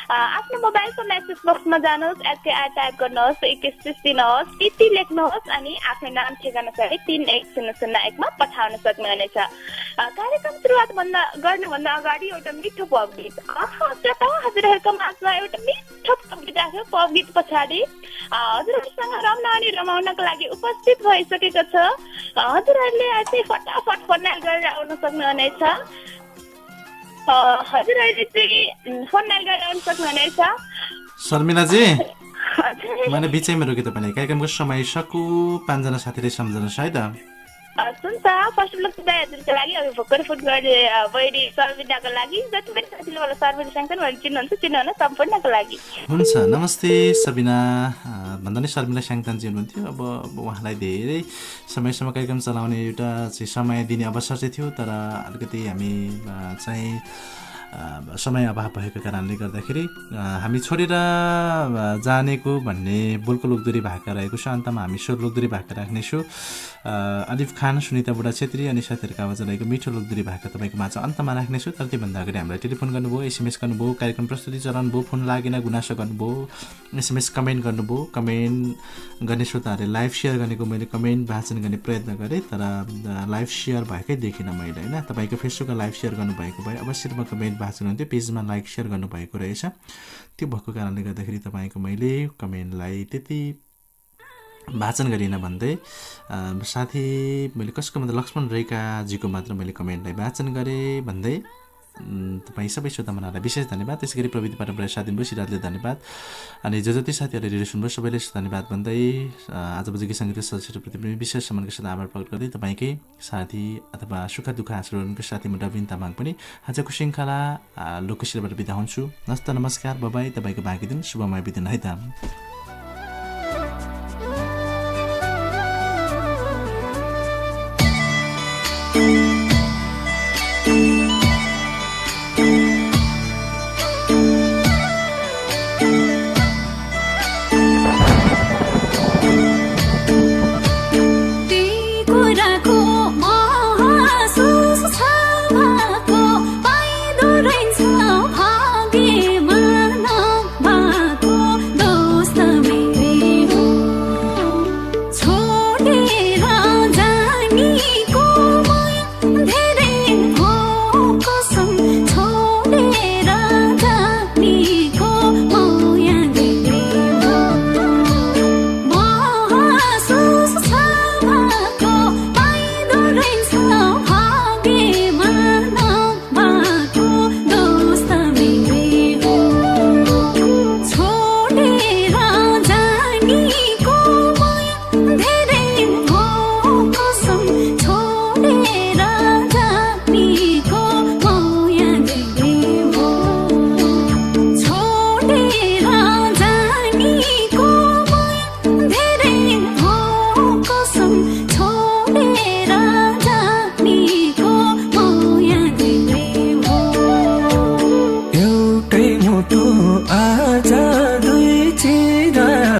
आफ्नो मोबाइलको मेसेज बक्समा जानुहोस्, एसकेआर टाइप गर्नुहोस्, एक स्पेस दिनुहोस्, टिपी लेख्नुहोस् अनि आफ्नो नाम ठेगाना सहित 31001 मा पठाउन सक्नुहुनेछ। कार्यक्रम सुरुवात गर्नुभन्दा अगाडि एउटा मिठो पप गीत हजुरहरूको माझमा एउटा मिठो पप गीत राख्यो। पप गीत पछाडि हजुरहरूसँग रम्न अनि रमाउनको लागि उपस्थित भइसकेको छ। हजुरहरूले चाहिँ फटाफट फोन गरेर आउन सक्नुहुनेछ। हजुरहरूले चाहिँ फोन गरेर आउन सक्नुहुनेछ। शर्मिलाजी, मैले बिचैमा रोके तपाईँलाई। कार्यक्रमको समय सकु 5 जना साथीले सम्झनुहोस् है त। हुन्छ। फर्स्ट अफ अल हजुरको लागि अब भर्खर फोन गर्ने बहिनी सर्विनाको लागि जति पनि साथीले मलाई सर्विना स्याङतान भनेर चिन्नुहुन्छ चिन्नुहुन सम्पूर्णको लागि हुन्छ। नमस्ते सबिना, भन्दा नै शर्मिला स्याङतानजी हुनुहुन्थ्यो। अब उहाँलाई धेरै समयसम्म कार्यक्रम चलाउने एउटा चाहिँ समय दिने अवसर चाहिँ थियो, तर अलिकति हामी चाहिँ समय अभाव भएको कारणले गर्दाखेरि हामी छोडेर जानेको भन्ने बोलको लोकदोरी भाका रहेको छ। अन्तमा हामी स्वर लोकदोरी भाका राख्नेछौँ। अलिफ खान, सुनिता बुढा छेत्री अनि साथीहरूको आवाज रहेको मिठो लोकदोरी भाका तपाईँको माझ अन्तमा राख्नेछु। तर त्योभन्दा अगाडि हामीलाई टेलिफोन गर्नुभयो, एसएमएस गर्नुभयो, कार्यक्रम प्रस्तुति चलाउनुभयो, फोन लागेन गुनासो गर्नुभयो, एसएमएस कमेन्ट गर्नुभयो। कमेन्ट गर्ने श्रोताहरूले लाइभ सेयर गरेको मैले कमेन्ट वाचन गर्ने प्रयत्न गरेँ, तर लाइभ सेयर भएकै देखिनँ मैले होइन। तपाईँको फेसबुकमा लाइभ सेयर गर्नुभएको भए अवश्य रूपमा कमेन्ट वाचन हुन्थ्यो, पेजमा लाइक सेयर गर्नुभएको रहेछ। त्यो भएको कारणले गर्दाखेरि तपाईँको मैले कमेन्टलाई त्यति वाचन गरिनँ भन्दै साथी मैले कसको भन्दा लक्ष्मण रेखाजीको मात्र मैले कमेन्टलाई वाचन गरेँ भन्दै तपाईँ सबै श्रोतामनहरूलाई विशेष धन्यवाद। त्यसै गरी प्रविधि पाठबाट साथ दिनुभयो सिराजले धन्यवाद। अनि जति साथीहरूले रेडियो सुन्नुभयो सबैले धन्यवाद भन्दै आज बजेकी सङ्गीत चलचित्रप्रति पनि विशेष सम्मानको साथ आभार प्रकट गर्दै तपाईँकै साथी अथवा सुख दुःख आचरणको साथी म रविन तामाङ पनि आजको श्रृङ्खला लोकशिरबाट बिदा हुन्छु। हस्त नमस्कार, बबाई। तपाईँको बाँकी दिन शुभमय बिदिन है त।